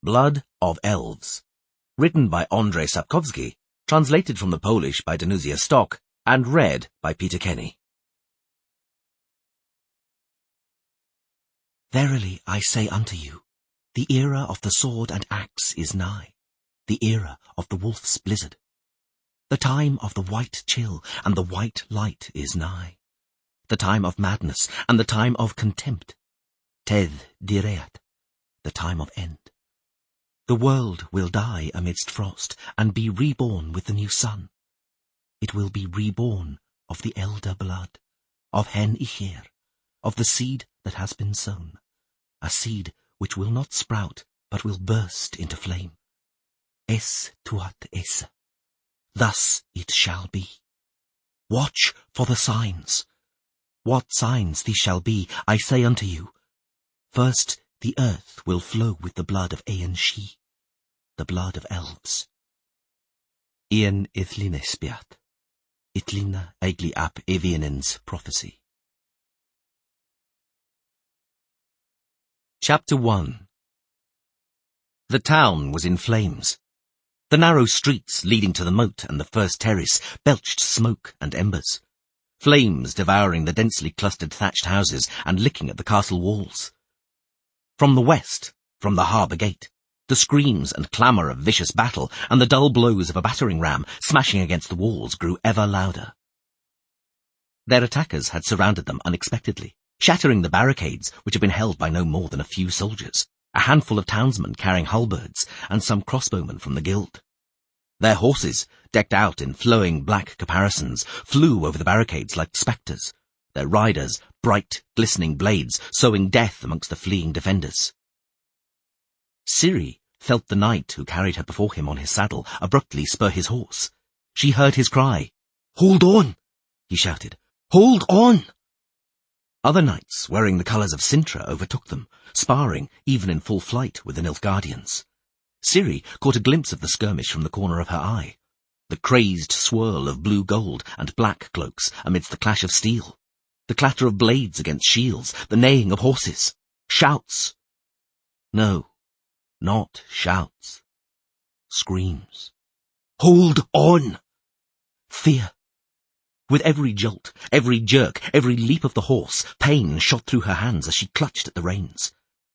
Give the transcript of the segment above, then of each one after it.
Blood of Elves. Written by Andrzej Sapkowski, translated from the Polish by Danusia Stok, and read by Peter Kenny. Verily I say unto you, the era of the sword and axe is nigh, the era of the wolf's blizzard. The time of the white chill and the white light is nigh, the time of madness and the time of contempt, teth direat, the time of end. The world will die amidst frost, and be reborn with the new sun. It will be reborn of the elder blood, of hen ichir, of the seed that has been sown, a seed which will not sprout, but will burst into flame. Es tuat esse. Thus it shall be. Watch for the signs. What signs these shall be, I say unto you. First, the earth will flow with the blood of She, the blood of elves. Ian ithline spiat, itlina egli ap evienens prophecy. Chapter 1. The town was in flames. The narrow streets leading to the moat and the first terrace belched smoke and embers, flames devouring the densely clustered thatched houses and licking at the castle walls. From the west, from the harbour gate, the screams and clamour of vicious battle and the dull blows of a battering ram smashing against the walls grew ever louder. Their attackers had surrounded them unexpectedly, shattering the barricades which had been held by no more than a few soldiers, a handful of townsmen carrying halberds, and some crossbowmen from the guild. Their horses, decked out in flowing black caparisons, flew over the barricades like spectres, their riders bright, glistening blades sowing death amongst the fleeing defenders. Ciri felt the knight who carried her before him on his saddle abruptly spur his horse. She heard his cry. "Hold on!" he shouted. "Hold on!" Other knights, wearing the colours of Sintra, overtook them, sparring, even in full flight, with the Nilfgaardians. Ciri caught a glimpse of the skirmish from the corner of her eye, the crazed swirl of blue gold and black cloaks amidst the clash of steel, the clatter of blades against shields, the neighing of horses, shouts. No, not shouts. Screams. Hold on! Fear. With every jolt, every jerk, every leap of the horse, pain shot through her hands as she clutched at the reins.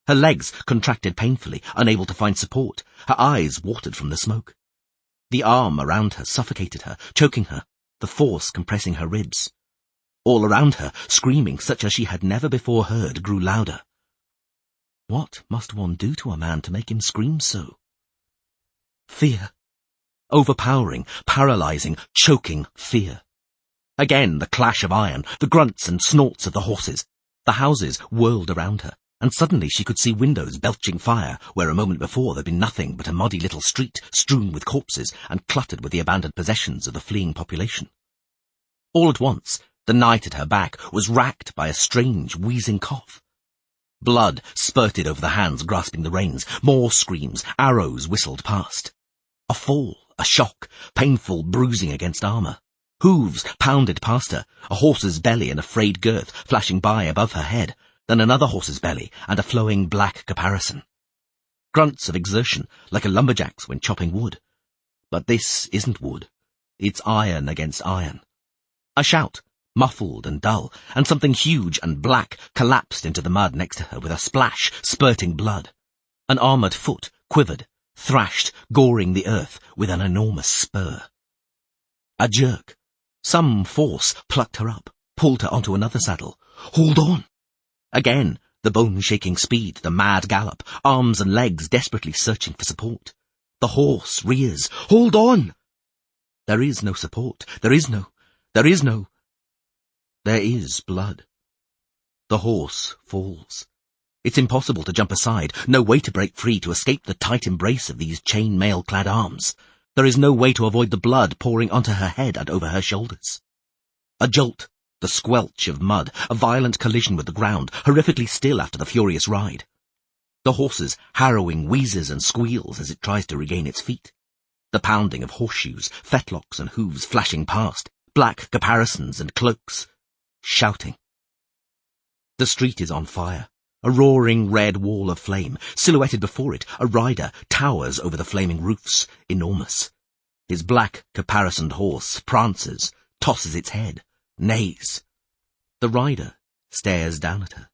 Her legs contracted painfully, unable to find support. Her eyes watered from the smoke. The arm around her suffocated her, choking her, the force compressing her ribs. All around her, screaming such as she had never before heard, grew louder. What must one do to a man to make him scream so? Fear. Overpowering, paralyzing, choking fear. Again the clash of iron, the grunts and snorts of the horses. The houses whirled around her, and suddenly she could see windows belching fire, where a moment before there'd been nothing but a muddy little street strewn with corpses and cluttered with the abandoned possessions of the fleeing population. All at once, the knight at her back was racked by a strange, wheezing cough. Blood spurted over the hands grasping the reins, more screams, arrows whistled past. A fall, a shock, painful bruising against armour. Hooves pounded past her, a horse's belly and a frayed girth flashing by above her head, then another horse's belly and a flowing black caparison. Grunts of exertion, like a lumberjack's when chopping wood. But this isn't wood. It's iron against iron. A shout, muffled and dull, and something huge and black collapsed into the mud next to her with a splash, spurting blood. An armoured foot quivered, thrashed, goring the earth with an enormous spur. A jerk. Some force plucked her up, pulled her onto another saddle. Hold on! Again, the bone-shaking speed, the mad gallop, arms and legs desperately searching for support. The horse rears. Hold on! There is no support. There is blood. The horse falls. It's impossible to jump aside, no way to break free to escape the tight embrace of these chain-mail-clad arms. There is no way to avoid the blood pouring onto her head and over her shoulders. A jolt, the squelch of mud, a violent collision with the ground, horrifically still after the furious ride. The horse's harrowing wheezes and squeals as it tries to regain its feet. The pounding of horseshoes, fetlocks and hooves flashing past, black caparisons and cloaks, shouting. The street is on fire. A roaring red wall of flame, silhouetted before it, a rider towers over the flaming roofs, enormous. His black, caparisoned horse prances, tosses its head, neighs. The rider stares down at her.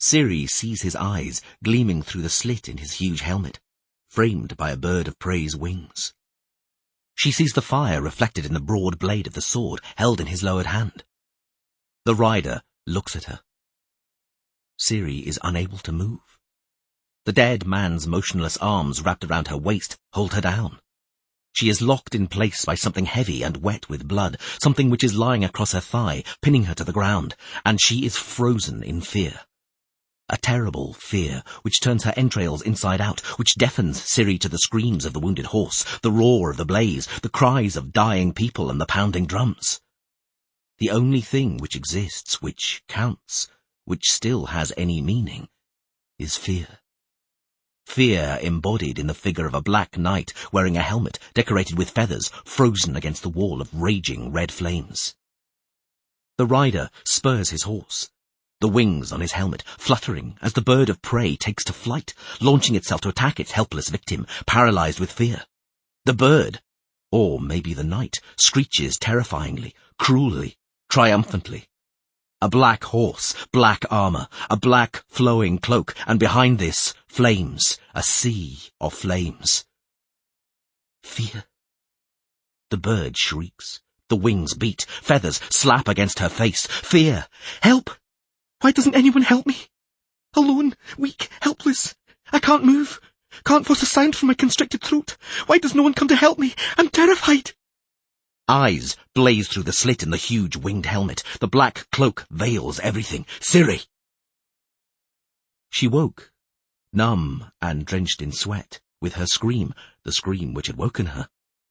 Ciri sees his eyes gleaming through the slit in his huge helmet, framed by a bird of prey's wings. She sees the fire reflected in the broad blade of the sword held in his lowered hand. The rider looks at her. Ciri is unable to move. The dead man's motionless arms wrapped around her waist hold her down. She is locked in place by something heavy and wet with blood, something which is lying across her thigh, pinning her to the ground, and she is frozen in fear. A terrible fear which turns her entrails inside out, which deafens Ciri to the screams of the wounded horse, the roar of the blaze, the cries of dying people and the pounding drums. The only thing which exists, which counts, which still has any meaning, is fear. Fear embodied in the figure of a black knight wearing a helmet decorated with feathers, frozen against the wall of raging red flames. The rider spurs his horse, the wings on his helmet fluttering as the bird of prey takes to flight, launching itself to attack its helpless victim, paralyzed with fear. The bird, or maybe the knight, screeches terrifyingly, cruelly, triumphantly. A black horse, black armor, a black flowing cloak, and behind this, flames, a sea of flames. Fear. The bird shrieks. The wings beat. Feathers slap against her face. Fear. Help! Why doesn't anyone help me? Alone, weak, helpless. I can't move. Can't force a sound from my constricted throat. Why does no one come to help me? I'm terrified. Eyes blaze through the slit in the huge winged helmet. The black cloak veils everything. Ciri! She woke, numb and drenched in sweat, with her scream, the scream which had woken her,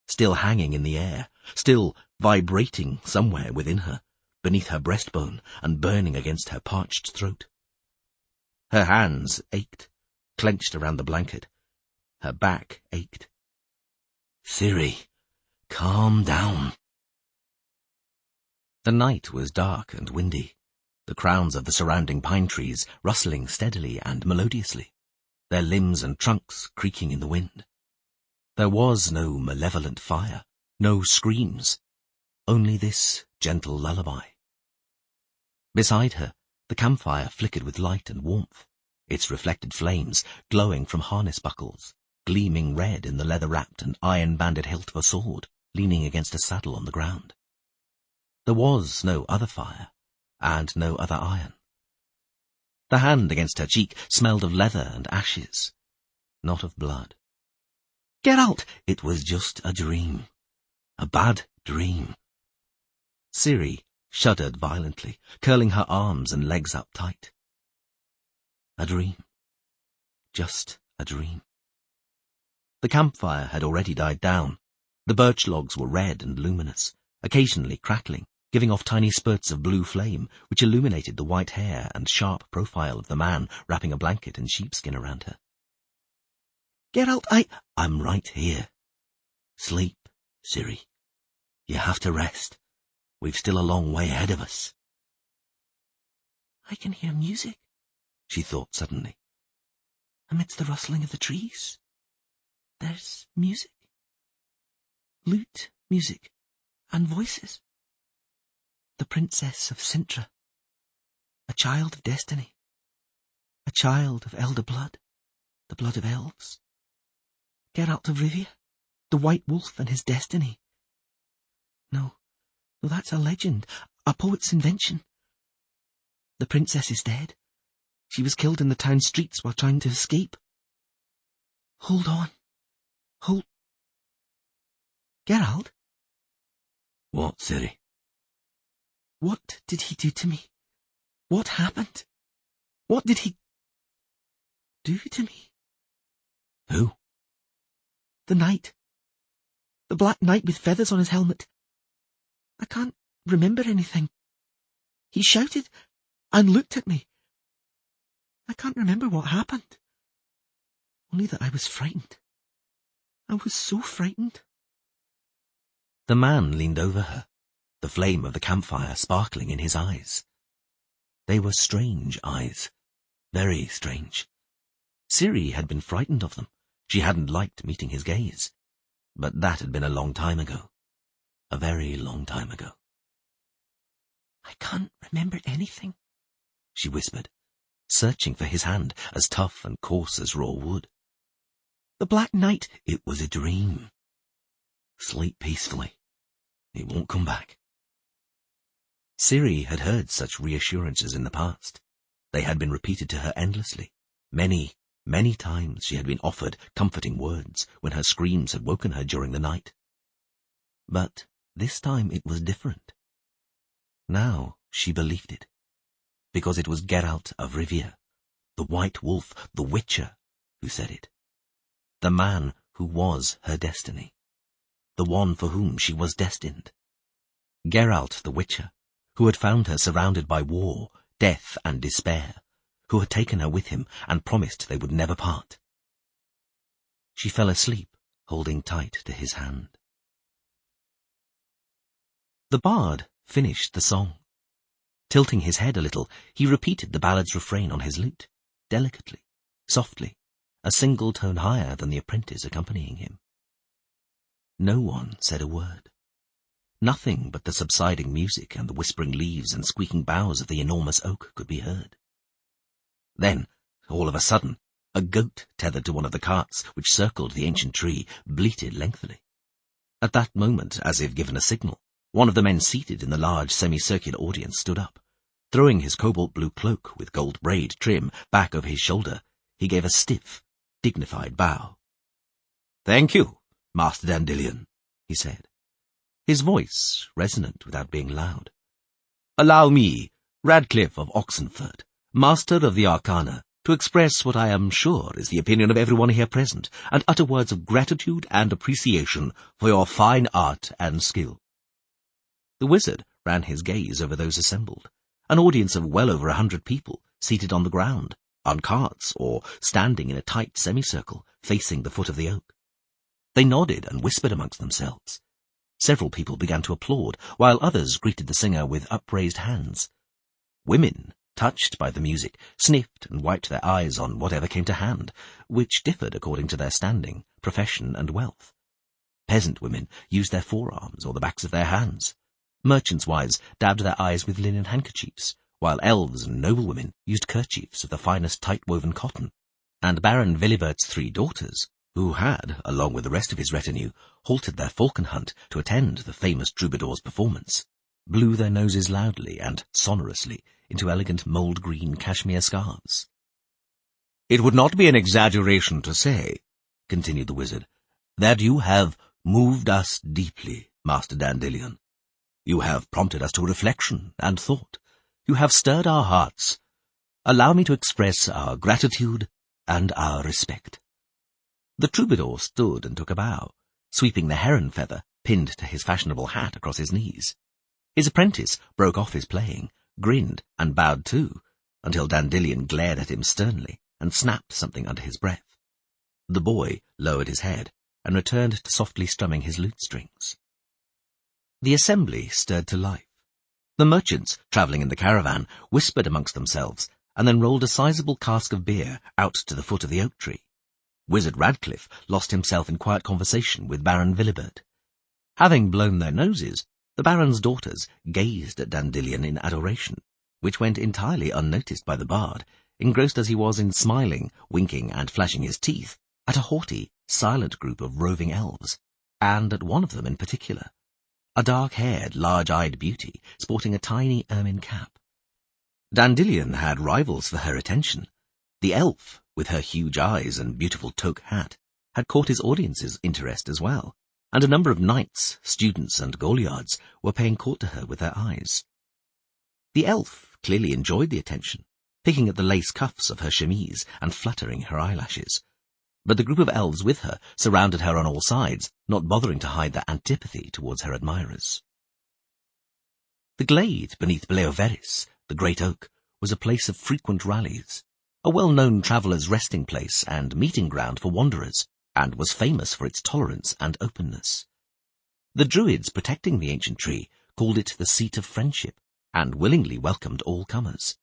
still hanging in the air, still vibrating somewhere within her, beneath her breastbone and burning against her parched throat. Her hands ached, clenched around the blanket. Her back ached. Ciri! Calm down. The night was dark and windy, the crowns of the surrounding pine trees rustling steadily and melodiously, their limbs and trunks creaking in the wind. There was no malevolent fire, no screams, only this gentle lullaby. Beside her, the campfire flickered with light and warmth, its reflected flames glowing from harness buckles, gleaming red in the leather-wrapped and iron-banded hilt of a sword, leaning against a saddle on the ground. There was no other fire, and no other iron. The hand against her cheek smelled of leather and ashes, not of blood. Geralt! It was just a dream. A bad dream. Ciri shuddered violently, curling her arms and legs up tight. A dream. Just a dream. The campfire had already died down. The birch logs were red and luminous, occasionally crackling, giving off tiny spurts of blue flame, which illuminated the white hair and sharp profile of the man wrapping a blanket and sheepskin around her. Geralt, I'm right here. Sleep, Ciri. You have to rest. We've still a long way ahead of us. I can hear music, she thought suddenly. Amidst the rustling of the trees, there's music. Lute music and voices. The princess of Cintra, a child of destiny, a child of elder blood, the blood of elves. Geralt of Rivia, the white wolf and his destiny. No, that's a legend, a poet's invention. The princess is dead. She was killed in the town streets while trying to escape. Hold on. Hold... Geralt? What, Ciri? What did he do to me? What happened? What did he do to me? Who? The knight. The black knight with feathers on his helmet. I can't remember anything. He shouted and looked at me. I can't remember what happened. Only that I was frightened. I was so frightened. The man leaned over her, the flame of the campfire sparkling in his eyes. They were strange eyes, Very strange. Ciri had been frightened of them. She hadn't liked meeting his gaze. But that had been a long time ago. A very long time ago. "I can't remember anything," she whispered, searching for his hand, as tough and coarse as raw wood. "The Black Knight—" "It was a dream. Sleep peacefully. He won't come back." Ciri had heard such reassurances in the past. They had been repeated to her endlessly. Many, many times she had been offered comforting words when her screams had woken her during the night. But this time it was different. Now she believed it, because it was Geralt of Rivia, the White Wolf, the Witcher, who said it. The man who was her destiny. The one for whom she was destined. Geralt the Witcher, who had found her surrounded by war, death, and despair, who had taken her with him and promised they would never part. She fell asleep, holding tight to his hand. The bard finished the song. Tilting his head a little, he repeated the ballad's refrain on his lute, delicately, softly, a single tone higher than the apprentice accompanying him. No one said a word. Nothing but the subsiding music and the whispering leaves and squeaking boughs of the enormous oak could be heard. Then, all of a sudden, a goat tethered to one of the carts which circled the ancient tree bleated lengthily. At that moment, as if given a signal, one of the men seated in the large semicircular audience stood up. Throwing his cobalt-blue cloak with gold braid trim back over his shoulder, he gave a stiff, dignified bow. "Thank you, Master Dandelion," he said, his voice resonant without being loud. "Allow me, Radcliffe of Oxenford, Master of the Arcana, to express what I am sure is the opinion of everyone here present, and utter words of gratitude and appreciation for your fine art and skill." The wizard ran his gaze over those assembled, an audience of well over 100 people, seated on the ground, on carts, or standing in a tight semicircle, facing the foot of the oak. They nodded and whispered amongst themselves. Several people began to applaud, while others greeted the singer with upraised hands. Women, touched by the music, sniffed and wiped their eyes on whatever came to hand, which differed according to their standing, profession, and wealth. Peasant women used their forearms or the backs of their hands. Merchants' wives dabbed their eyes with linen handkerchiefs, while elves and noblewomen used kerchiefs of the finest tight-woven cotton, and Baron Vilibert's 3 daughters, who had, along with the rest of his retinue, halted their falcon hunt to attend the famous troubadour's performance, blew their noses loudly and sonorously into elegant mould-green cashmere scarves. "It would not be an exaggeration to say," continued the wizard, "that you have moved us deeply, Master Dandelion. You have prompted us to reflection and thought. You have stirred our hearts. Allow me to express our gratitude and our respect." The troubadour stood and took a bow, sweeping the heron feather pinned to his fashionable hat across his knees. His apprentice broke off his playing, grinned, and bowed too, until Dandelion glared at him sternly and snapped something under his breath. The boy lowered his head and returned to softly strumming his lute strings. The assembly stirred to life. The merchants, travelling in the caravan, whispered amongst themselves, and then rolled a sizable cask of beer out to the foot of the oak tree. Wizard Radcliffe lost himself in quiet conversation with Baron Vilibert. Having blown their noses, the Baron's daughters gazed at Dandelion in adoration, which went entirely unnoticed by the bard, engrossed as he was in smiling, winking, and flashing his teeth at a haughty, silent group of roving elves, and at one of them in particular, a dark-haired, large-eyed beauty sporting a tiny ermine cap. Dandelion had rivals for her attention. The elf, with her huge eyes and beautiful toque hat, had caught his audience's interest as well, and a number of knights, students, and goliards were paying court to her with their eyes. The elf clearly enjoyed the attention, picking at the lace cuffs of her chemise and fluttering her eyelashes. But the group of elves with her surrounded her on all sides, not bothering to hide their antipathy towards her admirers. The glade beneath Bleoveris, the great oak, was a place of frequent rallies, a well-known travellers' resting place and meeting ground for wanderers, and was famous for its tolerance and openness. The druids protecting the ancient tree called it the seat of friendship, and willingly welcomed all comers.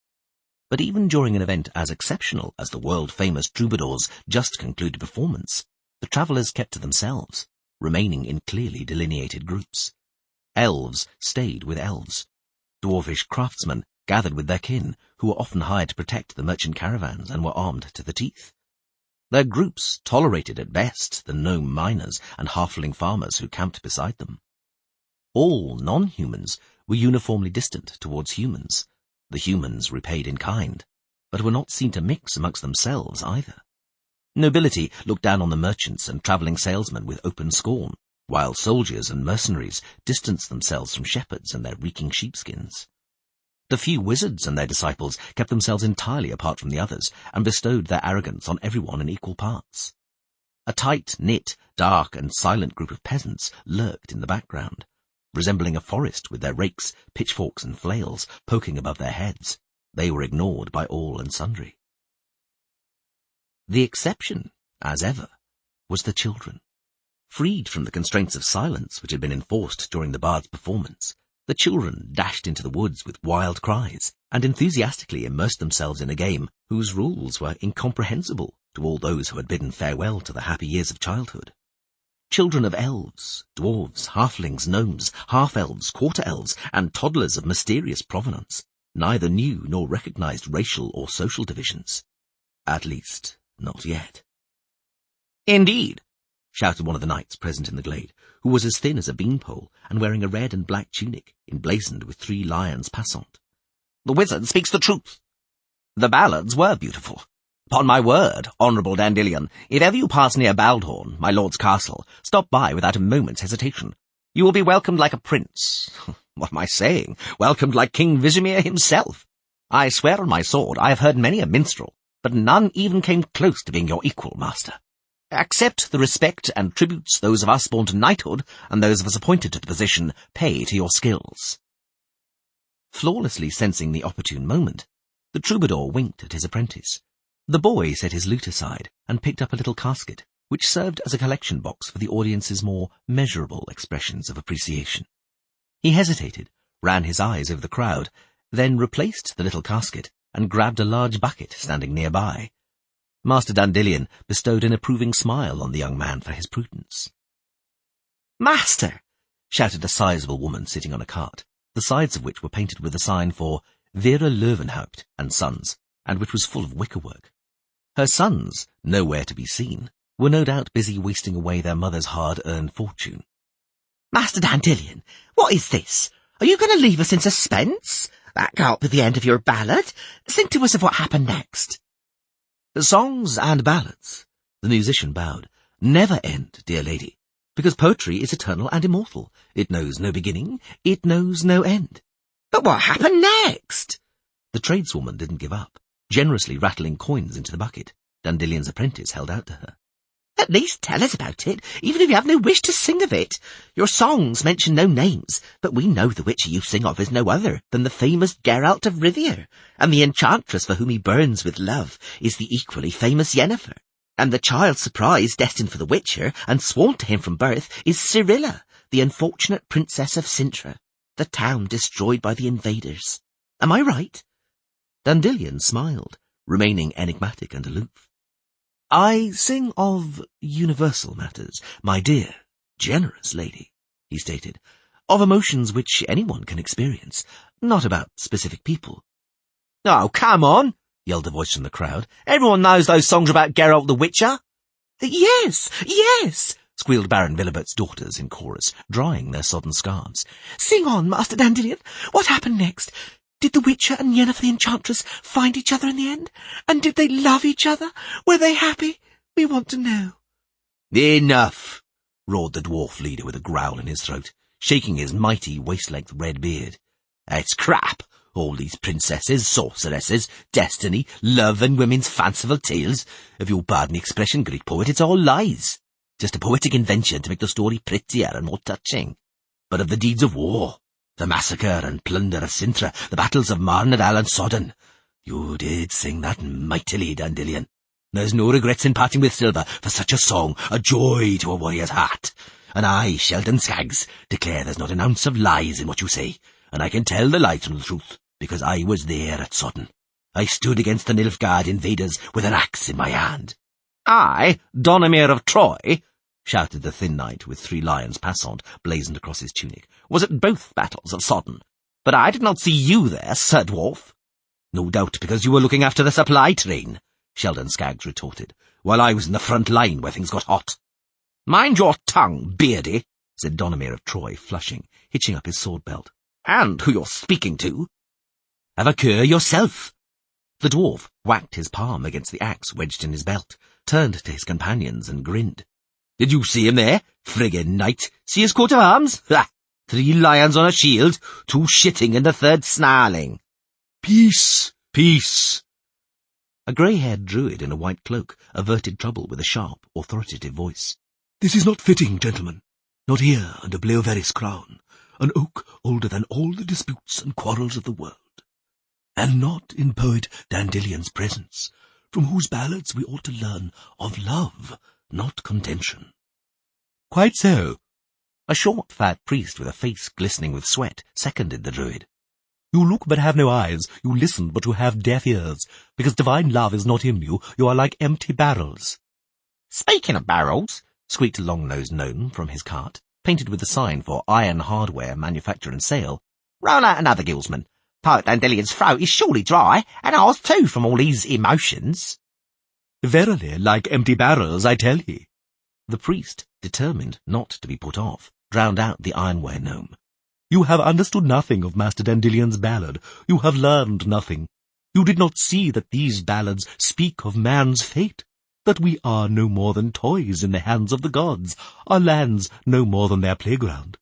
But even during an event as exceptional as the world-famous troubadour's just-concluded performance, the travellers kept to themselves, remaining in clearly delineated groups. Elves stayed with elves. Dwarfish craftsmen gathered with their kin, who were often hired to protect the merchant caravans and were armed to the teeth. Their groups tolerated at best the gnome miners and halfling farmers who camped beside them. All non-humans were uniformly distant towards humans. The humans repaid in kind, but were not seen to mix amongst themselves either. Nobility looked down on the merchants and travelling salesmen with open scorn, while soldiers and mercenaries distanced themselves from shepherds and their reeking sheepskins. The few wizards and their disciples kept themselves entirely apart from the others, and bestowed their arrogance on everyone in equal parts. A tight-knit, dark and silent group of peasants lurked in the background, resembling a forest with their rakes, pitchforks and flails poking above their heads. They were ignored by all and sundry. The exception, as ever, was the children. Freed from the constraints of silence which had been enforced during the bard's performance, the children dashed into the woods with wild cries, and enthusiastically immersed themselves in a game whose rules were incomprehensible to all those who had bidden farewell to the happy years of childhood. Children of elves, dwarves, halflings, gnomes, half-elves, quarter-elves, and toddlers of mysterious provenance, neither knew nor recognized racial or social divisions. At least, not yet. "Indeed," shouted one of the knights present in the glade, who was as thin as a beanpole and wearing a red and black tunic emblazoned with 3 lions passant. "The wizard speaks the truth. The ballads were beautiful. Upon my word, Honourable Dandelion, if ever you pass near Baldhorn, my lord's castle, stop by without a moment's hesitation. You will be welcomed like a prince. What am I saying? Welcomed like King Visimir himself. I swear on my sword I have heard many a minstrel, but none even came close to being your equal, master. Accept the respect and tributes those of us born to knighthood, and those of us appointed to the position, pay to your skills." Flawlessly sensing the opportune moment, the troubadour winked at his apprentice. The boy set his lute aside and picked up a little casket, which served as a collection box for the audience's more measurable expressions of appreciation. He hesitated, ran his eyes over the crowd, then replaced the little casket and grabbed a large bucket standing nearby. Master Dandelion bestowed an approving smile on the young man for his prudence. "Master!" shouted a sizable woman sitting on a cart, the sides of which were painted with a sign for Vera Löwenhaupt and Sons, and which was full of wickerwork. Her sons, nowhere to be seen, were no doubt busy wasting away their mother's hard-earned fortune. "Master Dandelion, what is this? Are you going to leave us in suspense? That can't be the end of your ballad. Sing to us of what happened next." "Songs and ballads," the musician bowed, "never end, dear lady, because poetry is eternal and immortal. It knows no beginning, it knows no end." "But what happened next?" The tradeswoman didn't give up, generously rattling coins into the bucket Dandelion's apprentice held out to her. "At least tell us about it, even if you have no wish to sing of it. Your songs mention no names, but we know the witcher you sing of is no other than the famous Geralt of Rivia, and the enchantress for whom he burns with love is the equally famous Yennefer, and the child surprise destined for the witcher and sworn to him from birth is Cyrilla, the unfortunate princess of Cintra, the town destroyed by the invaders. Am I right?" Dandelion smiled, remaining enigmatic and aloof. "I sing of universal matters, my dear, generous lady," he stated, "of emotions which anyone can experience, not about specific people." "Oh, come on," yelled a voice from the crowd. "Everyone knows those songs about Geralt the Witcher." "Yes, yes," squealed Baron Villebert's daughters in chorus, drying their sodden scarves. "Sing on, Master Dandelion. What happened next? Did the Witcher and Yennefer the Enchantress find each other in the end? And did they love each other? Were they happy? We want to know." "Enough!" roared the dwarf leader with a growl in his throat, shaking his mighty waist-length red beard. "It's crap, all these princesses, sorceresses, destiny, love and women's fanciful tales. If you'll pardon the expression, great poet, it's all lies. Just a poetic invention to make the story prettier and more touching. But of the deeds of war, the massacre and plunder of Cintra, the battles of Marnadal and Sodden, you did sing that mightily, Dandelion. There's no regrets in parting with silver for such a song, a joy to a warrior's heart. And I, Sheldon Skaggs, declare there's not an ounce of lies in what you say, and I can tell the lies from the truth, because I was there at Sodden. I stood against the Nilfgaard invaders with an axe in my hand. I, Danusia of Troy, shouted the thin knight with 3 lions passant blazoned across his tunic, was at both battles of Sodden. But I did not see you there, Sir Dwarf. No doubt because you were looking after the supply train, Sheldon Skaggs retorted, while I was in the front line where things got hot. Mind your tongue, Beardy, said Danusia of Troy, flushing, hitching up his sword belt. And who you're speaking to. Have a cure yourself. The dwarf whacked his palm against the axe wedged in his belt, turned to his companions and grinned. Did you see him there, friggin' knight? See his coat of arms? Ha! 3 lions on a shield, 2 shitting and the 3rd snarling. Peace, peace. A grey-haired druid in a white cloak averted trouble with a sharp, authoritative voice. This is not fitting, gentlemen. Not here under Bleoveris' crown, an oak older than all the disputes and quarrels of the world. And not in poet Dandelian's presence, from whose ballads we ought to learn of love, not contention. Quite so. A short, fat priest with a face glistening with sweat seconded the druid. You look but have no eyes, you listen but you have deaf ears. Because divine love is not in you, you are like empty barrels. Speaking of barrels, squeaked a long-nosed gnome from his cart, painted with the sign for iron hardware manufacture and sale. Roll out another, Gilsman. Poet Dandelian's throat is surely dry, and ours too from all these emotions. Verily, like empty barrels, I tell ye. The priest, determined not to be put off, drowned out the ironware gnome. You have understood nothing of Master Dandelian's ballad. You have learned nothing. You did not see that these ballads speak of man's fate, that we are no more than toys in the hands of the gods, our lands no more than their playground.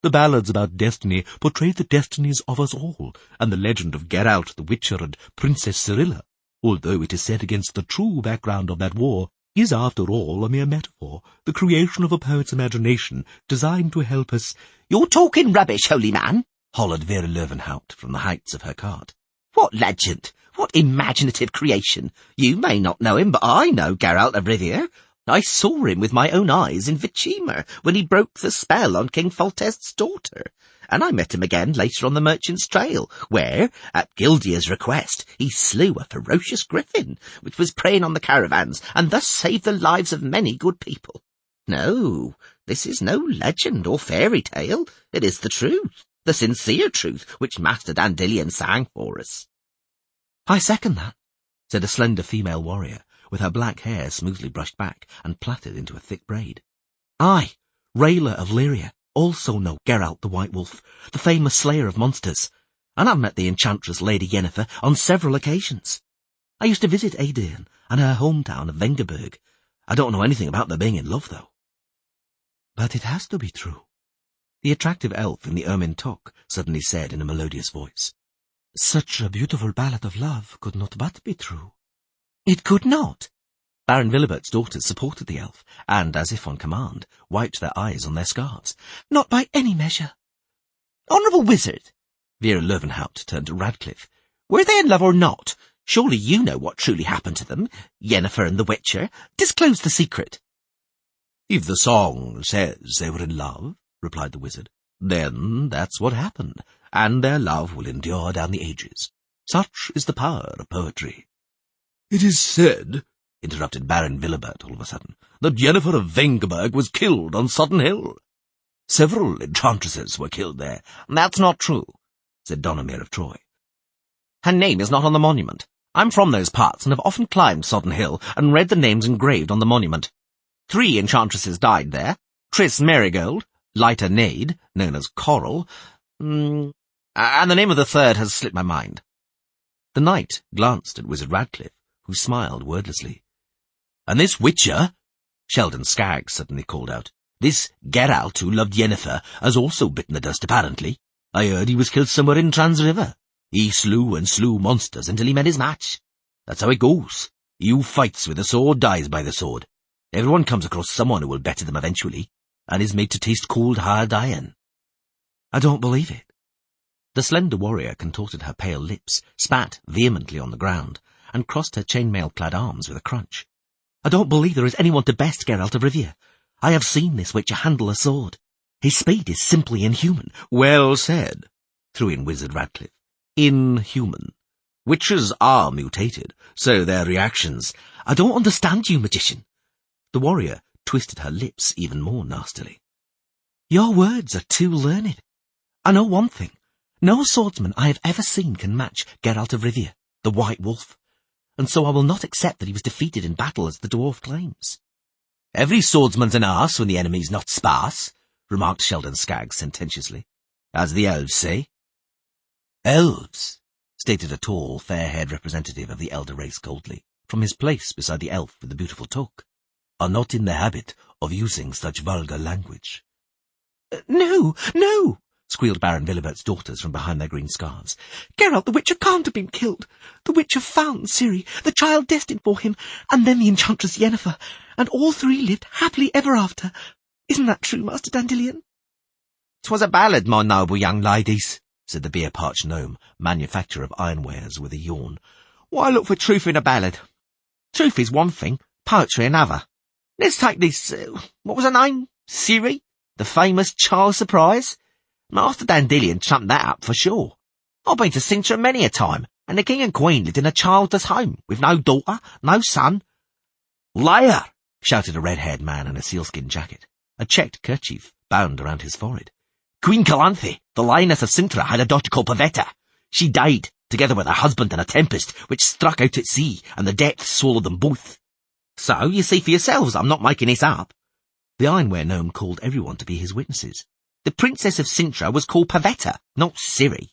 The ballads about destiny portray the destinies of us all, and the legend of Geralt the Witcher and Princess Cyrilla, although it is set against the true background of that war, is after all a mere metaphor, the creation of a poet's imagination, designed to help us. You're talking rubbish, holy man, hollered Vera Löwenhaupt from the heights of her cart. What legend? What imaginative creation? You may not know him, but I know Geralt of Rivia. I saw him with my own eyes in Vichimer when he broke the spell on King Foltest's daughter, and I met him again later on the Merchant's Trail, where, at Gildea's request, he slew a ferocious griffin, which was preying on the caravans, and thus saved the lives of many good people. No, this is no legend or fairy tale. It is the truth, the sincere truth, which Master Dandelion sang for us. I second that, said a slender female warrior, with her black hair smoothly brushed back and plaited into a thick braid. I, Rayla of Lyria, also know Geralt the White Wolf, the famous slayer of monsters, and I've met the enchantress Lady Yennefer on several occasions. I used to visit Aedirn and her hometown of Vengerberg. I don't know anything about their being in love, though. But it has to be true, the attractive elf in the ermine toque suddenly said in a melodious voice. Such a beautiful ballad of love could not but be true. It could not. Baron Villebert's daughters supported the elf, and, as if on command, wiped their eyes on their scarves. Not by any measure. Honourable wizard, Vera Löwenhaupt turned to Radcliffe. Were they in love or not? Surely you know what truly happened to them, Yennefer and the Witcher. Disclose the secret. If the song says they were in love, replied the wizard, then that's what happened, and their love will endure down the ages. Such is the power of poetry. It is said, interrupted Baron Villebert all of a sudden, that Yennefer of Vengerberg was killed on Sodden Hill. Several enchantresses were killed there. That's not true, said Danusia of Troy. Her name is not on the monument. I'm from those parts and have often climbed Sodden Hill and read the names engraved on the monument. 3 enchantresses died there. Triss Marigold, Lyta Nade, known as Coral, and the name of the 3rd has slipped my mind. The knight glanced at Wizard Radcliffe, who smiled wordlessly. And this Witcher, Sheldon Skaggs suddenly called out, this Geralt who loved Yennefer has also bitten the dust, apparently. I heard he was killed somewhere in Trans River. He slew and slew monsters until he met his match. That's how it goes. He who fights with the sword dies by the sword. Everyone comes across someone who will better them eventually, and is made to taste cold, hard iron. I don't believe it. The slender warrior contorted her pale lips, spat vehemently on the ground, and crossed her chainmail-clad arms with a crunch. I don't believe there is anyone to best Geralt of Rivia. I have seen this Witcher handle a sword. His speed is simply inhuman. Well said, threw in Wizard Radcliffe. Inhuman. Witches are mutated, so their reactions— I don't understand you, magician. The warrior twisted her lips even more nastily. Your words are too learned. I know one thing. No swordsman I have ever seen can match Geralt of Rivia, the White Wolf, and so I will not accept that he was defeated in battle as the dwarf claims. Every swordsman's an arse when the enemy's not sparse, remarked Sheldon Skaggs sententiously, as the elves say. Elves, stated a tall, fair-haired representative of the elder race coldly, from his place beside the elf with the beautiful toque, are not in the habit of using such vulgar language. No, no, squealed Baron Villebert's daughters from behind their green scarves. Geralt the Witcher can't have been killed. The Witcher found Ciri, the child destined for him, and then the enchantress Yennefer, and all three lived happily ever after. Isn't that true, Master Dandelion? 'Twas a ballad, my noble young ladies, said the beer-parched gnome, manufacturer of ironwares, with a yawn. Why look for truth in a ballad? Truth is one thing, poetry another. Let's take this, what was her name? Ciri? The famous Child Surprise? Master Dandelion trumped that up for sure. I've been to Cintra many a time, and the king and queen lived in a childless home, with no daughter, no son. Liar! Shouted a red-haired man in a sealskin jacket, a checked kerchief bound around his forehead. Queen Calanthe, the lioness of Cintra, had a daughter called Pavetta. She died, together with her husband in a tempest, which struck out at sea, and the depths swallowed them both. So, you see for yourselves, I'm not making this up. The ironware gnome called everyone to be his witnesses. The princess of Cintra was called Pavetta, not Ciri.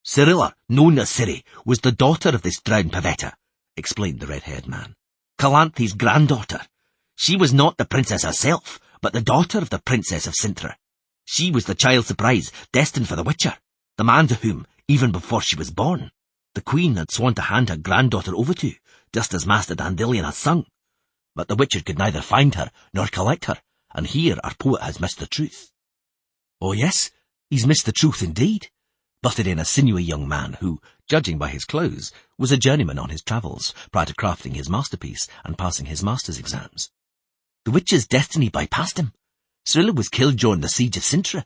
Cyrilla, known as Ciri, was the daughter of this drowned Pavetta, explained the red-haired man. Calanthe's granddaughter. She was not the princess herself, but the daughter of the princess of Cintra. She was the child surprise destined for the Witcher, the man to whom, even before she was born, the queen had sworn to hand her granddaughter over to, just as Master Dandelion had sung. But the Witcher could neither find her nor collect her, and here our poet has missed the truth. Oh yes, he's missed the truth indeed, butted in a sinewy young man who, judging by his clothes, was a journeyman on his travels prior to crafting his masterpiece and passing his master's exams. The Witcher's destiny bypassed him. Cyrilla was killed during the siege of Cintra.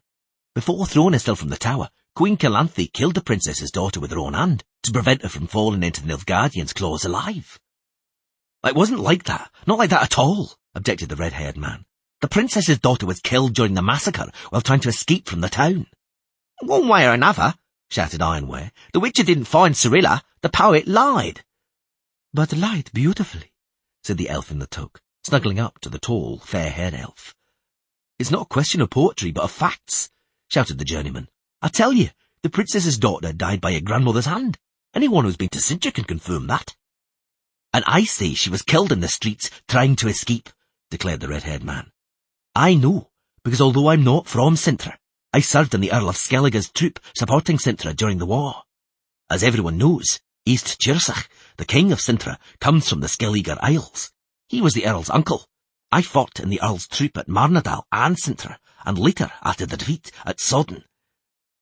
Before throwing herself from the tower, Queen Calanthe killed the princess's daughter with her own hand to prevent her from falling into the Nilfgaardians' claws alive. It wasn't like that, not like that at all, objected the red-haired man. The princess's daughter was killed during the massacre while trying to escape from the town. One way or another, shouted Ironware, the Witcher didn't find Cyrilla, the poet lied. But lied beautifully, said the elf in the toque, snuggling up to the tall, fair-haired elf. It's not a question of poetry, but of facts, shouted the journeyman. I tell you, the princess's daughter died by her grandmother's hand. Anyone who's been to Cintra can confirm that. And I say she was killed in the streets trying to escape, declared the red-haired man. I know, because although I'm not from Cintra, I served in the Earl of Skellige's troop supporting Cintra during the war. As everyone knows, East Chirsach, the king of Cintra, comes from the Skellige Isles. He was the Earl's uncle. I fought in the Earl's troop at Marnadal and Cintra, and later, after the defeat, at Sodden.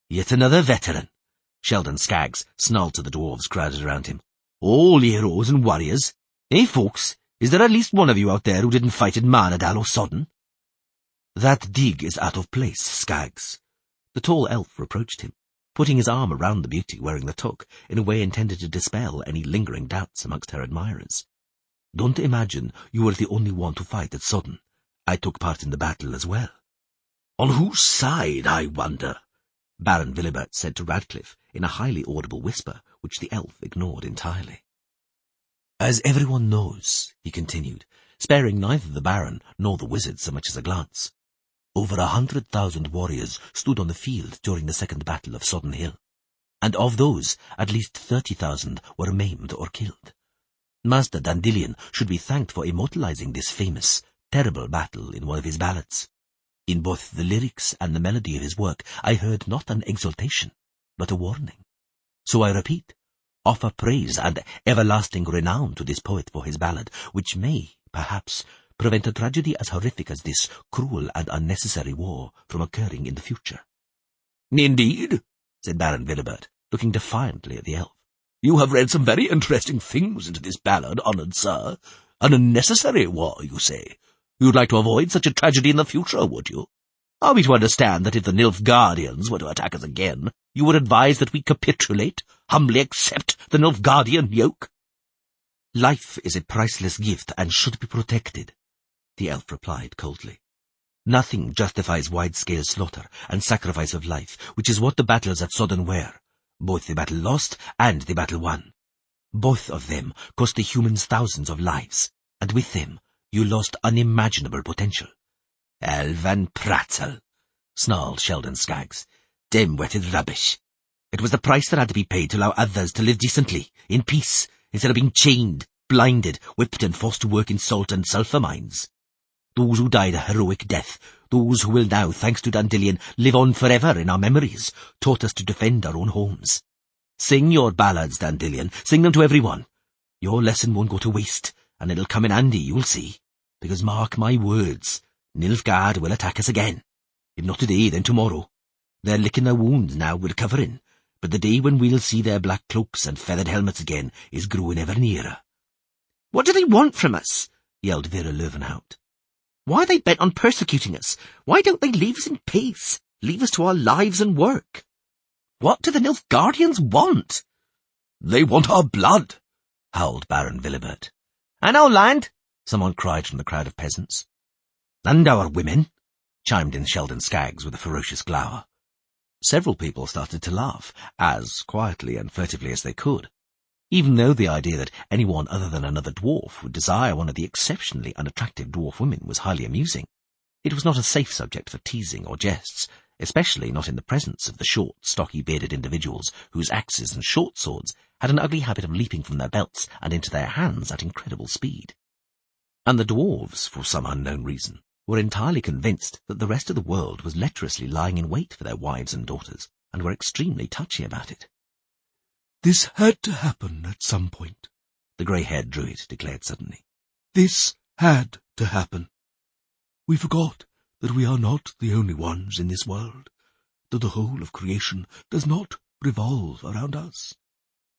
Yet another veteran. Sheldon Skaggs snarled to the dwarves crowded around him. All heroes and warriors. Eh, folks, is there at least one of you out there who didn't fight at Marnadal or Sodden? That dig is out of place, Skaggs. The tall elf reproached him, putting his arm around the beauty wearing the toque in a way intended to dispel any lingering doubts amongst her admirers. Don't imagine you were the only one to fight at Sodden. I took part in the battle as well. On whose side, I wonder? Baron Villebert said to Radcliffe in a highly audible whisper, which the elf ignored entirely. As everyone knows, he continued, sparing neither the Baron nor the wizard so much as a glance, over 100,000 warriors stood on the field during the second battle of Sodden Hill, and of those, at least 30,000 were maimed or killed. Master Dandelion should be thanked for immortalizing this famous, terrible battle in one of his ballads. In both the lyrics and the melody of his work, I heard not an exultation, but a warning. So I repeat, offer praise and everlasting renown to this poet for his ballad, which may, perhaps, prevent a tragedy as horrific as this cruel and unnecessary war from occurring in the future. Indeed, said Baron Villebert, looking defiantly at the elf. You have read some very interesting things into this ballad, honoured sir. An unnecessary war, you say. You'd like to avoid such a tragedy in the future, would you? Are we to understand that if the Nilfgaardians were to attack us again, you would advise that we capitulate, humbly accept the Nilfgaardian yoke?" "Life is a priceless gift and should be protected," the elf replied coldly. "Nothing justifies wide-scale slaughter and sacrifice of life, which is what the battles at Sodden were, both the battle lost and the battle won. Both of them cost the humans thousands of lives, and with them you lost unimaginable potential." "Elven prattle," snarled Sheldon Skaggs. "Dim-witted rubbish. It was the price that had to be paid to allow others to live decently, in peace, instead of being chained, blinded, whipped and forced to work in salt and sulphur mines. Those who died a heroic death, those who will now, thanks to Dandelion, live on forever in our memories, taught us to defend our own homes. Sing your ballads, Dandelion, sing them to everyone. Your lesson won't go to waste, and it'll come in handy, you'll see, because mark my words, Nilfgaard will attack us again. If not today, then tomorrow. They're licking their wounds now, we're recovering, but the day when we'll see their black cloaks and feathered helmets again is growing ever nearer." "What do they want from us?" yelled Vera Löwenhout. "Why are they bent on persecuting us? Why don't they leave us in peace? Leave us to our lives and work? What do the Nilfgaardians want?" "They want our blood," howled Baron Willibert. "And our land," someone cried from the crowd of peasants. "And our women," chimed in Sheldon Skaggs with a ferocious glower. Several people started to laugh, as quietly and furtively as they could, even though the idea that anyone other than another dwarf would desire one of the exceptionally unattractive dwarf women was highly amusing. It was not a safe subject for teasing or jests, especially not in the presence of the short, stocky, bearded individuals whose axes and short swords had an ugly habit of leaping from their belts and into their hands at incredible speed. And the dwarves, for some unknown reason, were entirely convinced that the rest of the world was lecherously lying in wait for their wives and daughters, and were extremely touchy about it. "This had to happen at some point," the grey-haired druid declared suddenly. "This had to happen. We forgot that we are not the only ones in this world, that the whole of creation does not revolve around us.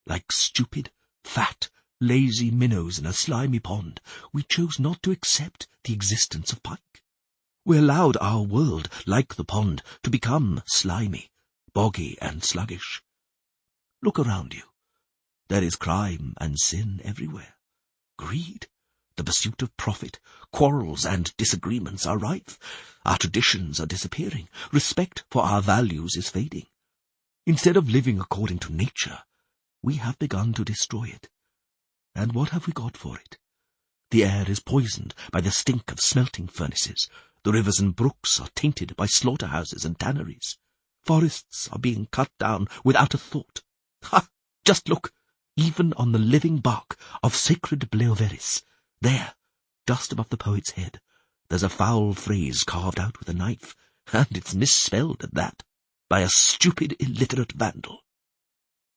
Like stupid, fat, lazy minnows in a slimy pond, we chose not to accept the existence of Pike. We allowed our world, like the pond, to become slimy, boggy and sluggish. Look around you. There is crime and sin everywhere. Greed, the pursuit of profit, quarrels and disagreements are rife. Our traditions are disappearing. Respect for our values is fading. Instead of living according to nature, we have begun to destroy it. And what have we got for it? The air is poisoned by the stink of smelting furnaces. The rivers and brooks are tainted by slaughterhouses and tanneries. Forests are being cut down without a thought. Ha! Just look! Even on the living bark of sacred Bleoveris, there, just above the poet's head, there's a foul phrase carved out with a knife, and it's misspelled at that, by a stupid, illiterate vandal.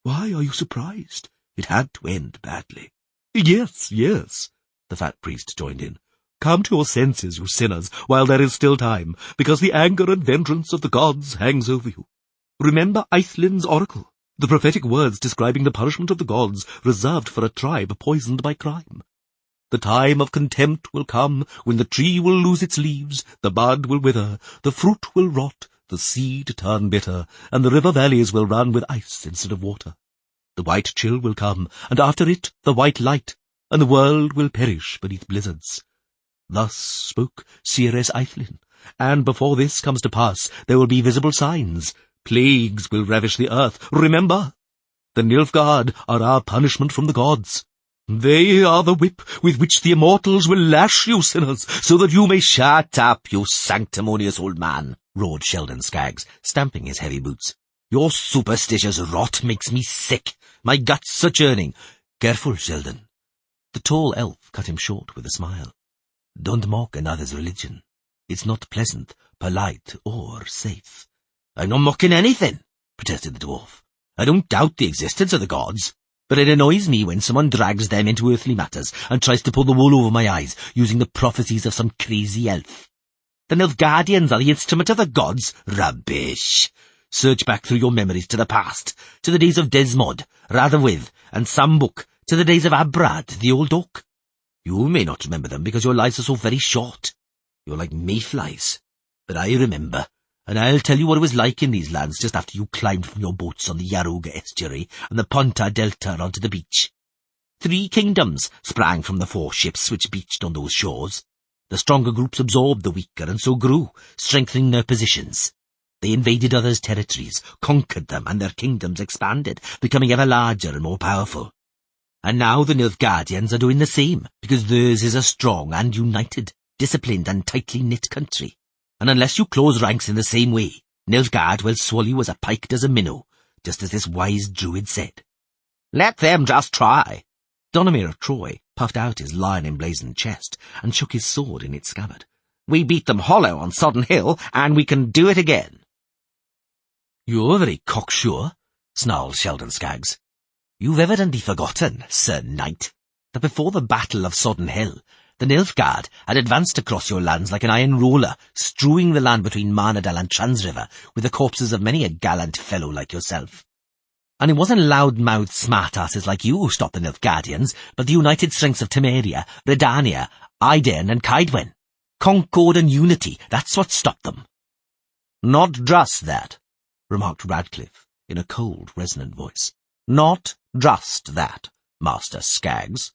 Why are you surprised? It had to end badly. Yes, yes, the fat priest joined in. Come to your senses, you sinners, while there is still time, because the anger and vengeance of the gods hangs over you. Remember Eithlin's oracle, the prophetic words describing the punishment of the gods reserved for a tribe poisoned by crime. The time of contempt will come when the tree will lose its leaves, the bud will wither, the fruit will rot, the seed turn bitter, and the river valleys will run with ice instead of water. The white chill will come, and after it the white light, and the world will perish beneath blizzards. Thus spoke Seeress Eithlin, and before this comes to pass there will be visible signs. Plagues will ravish the earth. Remember, the Nilfgaard are our punishment from the gods. They are the whip with which the immortals will lash you, sinners, so that you may— Shut up, you sanctimonious old man, roared Sheldon Skaggs, stamping his heavy boots. Your superstitious rot makes me sick. My guts are churning. Careful, Sheldon. The tall elf cut him short with a smile. Don't mock another's religion. It's not pleasant, polite, or safe. I'm not mocking anything, protested the dwarf. I don't doubt the existence of the gods, but it annoys me when someone drags them into earthly matters and tries to pull the wool over my eyes using the prophecies of some crazy elf. The Nilfgaardians are the instrument of the gods. Rubbish! Search back through your memories to the past, to the days of Desmod, Radawith, and Sambuc, to the days of Abrad, the old oak. You may not remember them because your lives are so very short. You're like mayflies. But I remember, and I'll tell you what it was like in these lands just after you climbed from your boats on the Yaruga estuary and the Ponta Delta onto the beach. 3 kingdoms sprang from the 4 ships which beached on those shores. The stronger groups absorbed the weaker and so grew, strengthening their positions. They invaded others' territories, conquered them, and their kingdoms expanded, becoming ever larger and more powerful. And now the Nilfgaardians are doing the same, because theirs is a strong and united, disciplined and tightly knit country. And unless you close ranks in the same way, Nilfgaard will swallow you as a pike does a minnow, just as this wise druid said. Let them just try. Donomir of Troy puffed out his lion-emblazoned chest and shook his sword in its scabbard. We beat them hollow on Sodden Hill, and we can do it again. You're very cocksure, snarled Sheldon Skaggs. You've evidently forgotten, Sir Knight, that before the Battle of Sodden Hill, the Nilfgaard had advanced across your lands like an iron roller, strewing the land between Marnadal and Transriver with the corpses of many a gallant fellow like yourself. And it wasn't loud-mouthed smartasses like you who stopped the Nilfgaardians, but the united strengths of Temeria, Redania, Aiden and Caedwen. Concord and unity, that's what stopped them. Not just that, remarked Radcliffe in a cold, resonant voice. Not just that, Master Skaggs.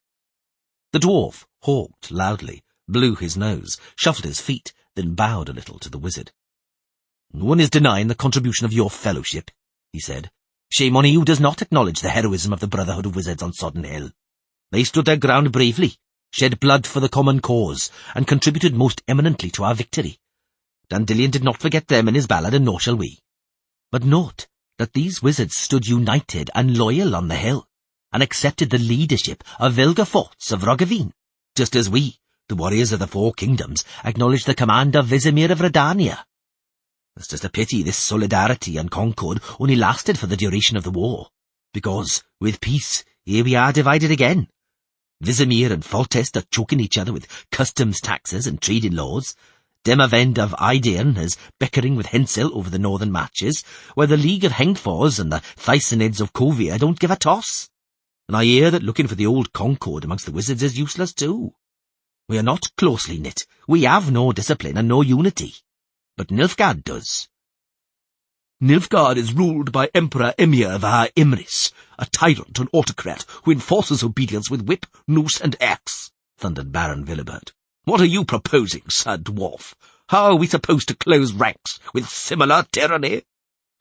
The dwarf hawked loudly, blew his nose, shuffled his feet, then bowed a little to the wizard. No one is denying the contribution of your fellowship, he said. Shame on he who does not acknowledge the heroism of the Brotherhood of Wizards on Sodden Hill. They stood their ground bravely, shed blood for the common cause, and contributed most eminently to our victory. Dandelion did not forget them in his ballad, and nor shall we. But note that these wizards stood united and loyal on the hill, and accepted the leadership of Vilgefortz of Roggeveen, just as we, the warriors of the 4 kingdoms, acknowledged the command of Visimir of Redania. It's just a pity this solidarity and concord only lasted for the duration of the war, because, with peace, here we are divided again. Visimir and Foltest are choking each other with customs taxes and trading laws. Demavend of Idaean is bickering with Hensil over the northern marches, where the League of Hengfors and the Thysanids of Kovia don't give a toss. And I hear that looking for the old concord amongst the wizards is useless too. We are not closely knit, we have no discipline and no unity. But Nilfgaard does. Nilfgaard is ruled by Emperor Emir Var Imris, a tyrant and autocrat who enforces obedience with whip, noose and axe, thundered Baron Villibert. What are you proposing, Sir Dwarf? How are we supposed to close ranks with similar tyranny?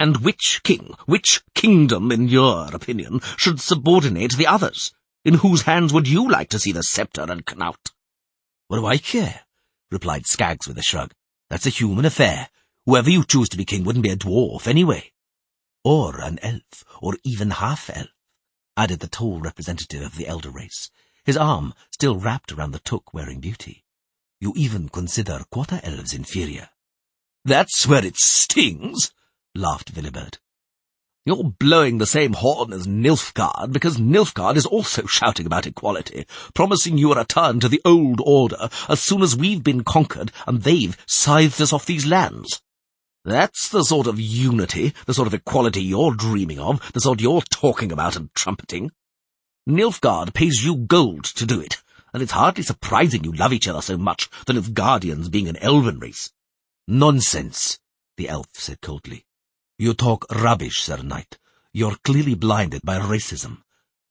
And which king, which kingdom, in your opinion, should subordinate the others? In whose hands would you like to see the sceptre and knout? What do I care? Replied Skaggs with a shrug. That's a human affair. Whoever you choose to be king wouldn't be a dwarf anyway. Or an elf, or even half-elf, added the tall representative of the elder race, his arm still wrapped around the toque-wearing beauty. You even consider quarter-elves inferior. That's where it stings, laughed Villibert. You're blowing the same horn as Nilfgaard, because Nilfgaard is also shouting about equality, promising you a return to the old order as soon as we've been conquered and they've scythed us off these lands. That's the sort of unity, the sort of equality you're dreaming of, the sort you're talking about and trumpeting. Nilfgaard pays you gold to do it, and it's hardly surprising you love each other so much, the Nilfgaardians being an elven race. Nonsense, the elf said coldly. You talk rubbish, Sir Knight. You're clearly blinded by racism.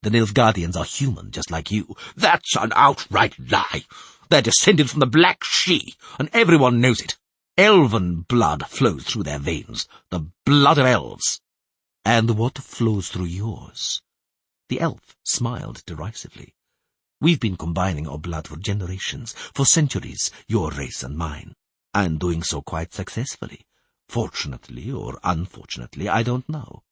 The Nilfgaardians are human, just like you. That's an outright lie. They're descended from the Black She, and everyone knows it. Elven blood flows through their veins, the blood of elves. And what flows through yours? The elf smiled derisively. We've been combining our blood for generations, for centuries, your race and mine, and doing so quite successfully. Fortunately or unfortunately, I don't know.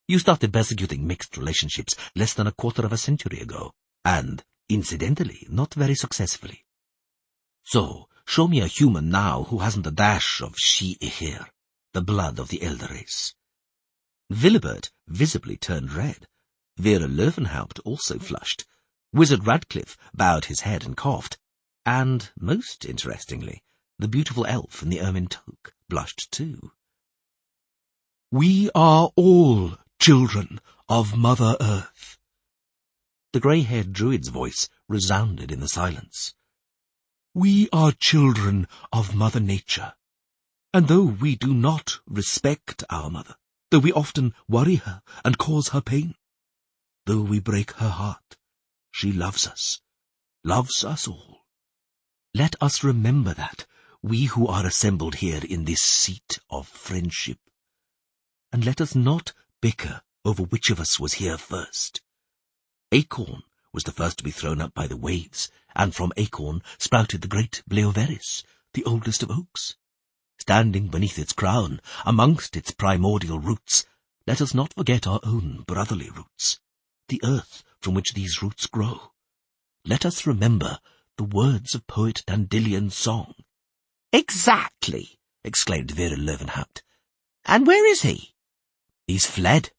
You started persecuting mixed relationships less than a quarter of a century ago, and, incidentally, not very successfully. So, show me a human now who hasn't a dash of She-Ihir, the blood of the elder race. Villibert visibly turned red. Vera Löwenhaupt also flushed. Wizard Radcliffe bowed his head and coughed. And, most interestingly, the beautiful elf in the ermine toque blushed too. We are all children of Mother Earth. The grey-haired druid's voice resounded in the silence. We are children of Mother Nature. And though we do not respect our mother, though we often worry her and cause her pain, though we break her heart, she loves us all. Let us remember that, we who are assembled here in this seat of friendship. And let us not bicker over which of us was here first. Acorn was the first to be thrown up by the waves, and from Acorn sprouted the great Bleoveris, the oldest of oaks. Standing beneath its crown, amongst its primordial roots, let us not forget our own brotherly roots, the earth from which these roots grow. Let us remember the words of poet Dandelian's song. Exactly, exclaimed Vera Löwenhaupt. And where is he? He's fled,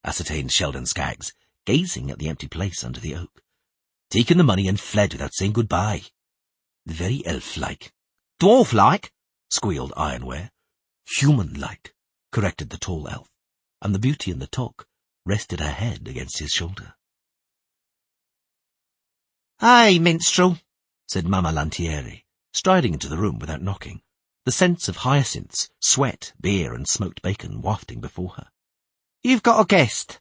ascertained Sheldon Skaggs, gazing at the empty place under the oak. Taken the money and fled without saying goodbye. Very elf-like. Dwarf-like, squealed Ironware. Human-like, corrected the tall elf, and the beauty in the talk rested her head against his shoulder. "Hey, minstrel," said Mamma Lantieri, striding into the room without knocking, the scents of hyacinths, sweat, beer, and smoked bacon wafting before her. "You've got a guest.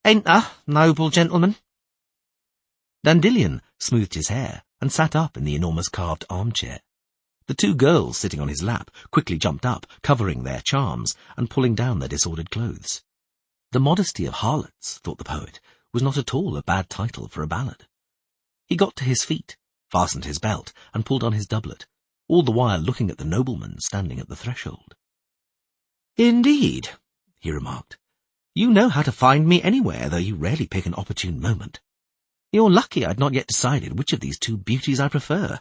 Enter, noble gentleman." Dandelion smoothed his hair and sat up in the enormous carved armchair. The two girls sitting on his lap quickly jumped up, covering their charms and pulling down their disordered clothes. The Modesty of Harlots, thought the poet, was not at all a bad title for a ballad. He got to his feet, fastened his belt, and pulled on his doublet, all the while looking at the nobleman standing at the threshold. "Indeed," he remarked. "You know how to find me anywhere, though you rarely pick an opportune moment. You're lucky I'd not yet decided which of these two beauties I prefer,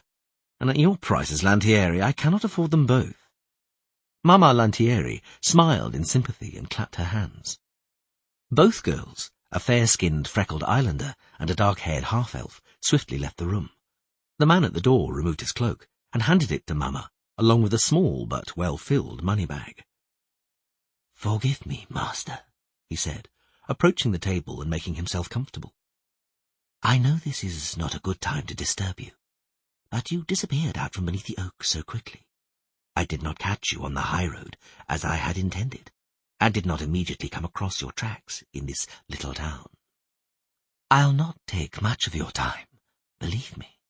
and at your prices, Lantieri, I cannot afford them both." Mamma Lantieri smiled in sympathy and clapped her hands. Both girls, a fair-skinned, freckled islander and a dark-haired half-elf, swiftly left the room. The man at the door removed his cloak and handed it to Mamma, along with a small but well-filled money-bag. "Forgive me, master," he said, approaching the table and making himself comfortable. "I know this is not a good time to disturb you, but you disappeared out from beneath the oak so quickly. I did not catch you on the high road, as I had intended, and did not immediately come across your tracks in this little town. I'll not take much of your time, believe me."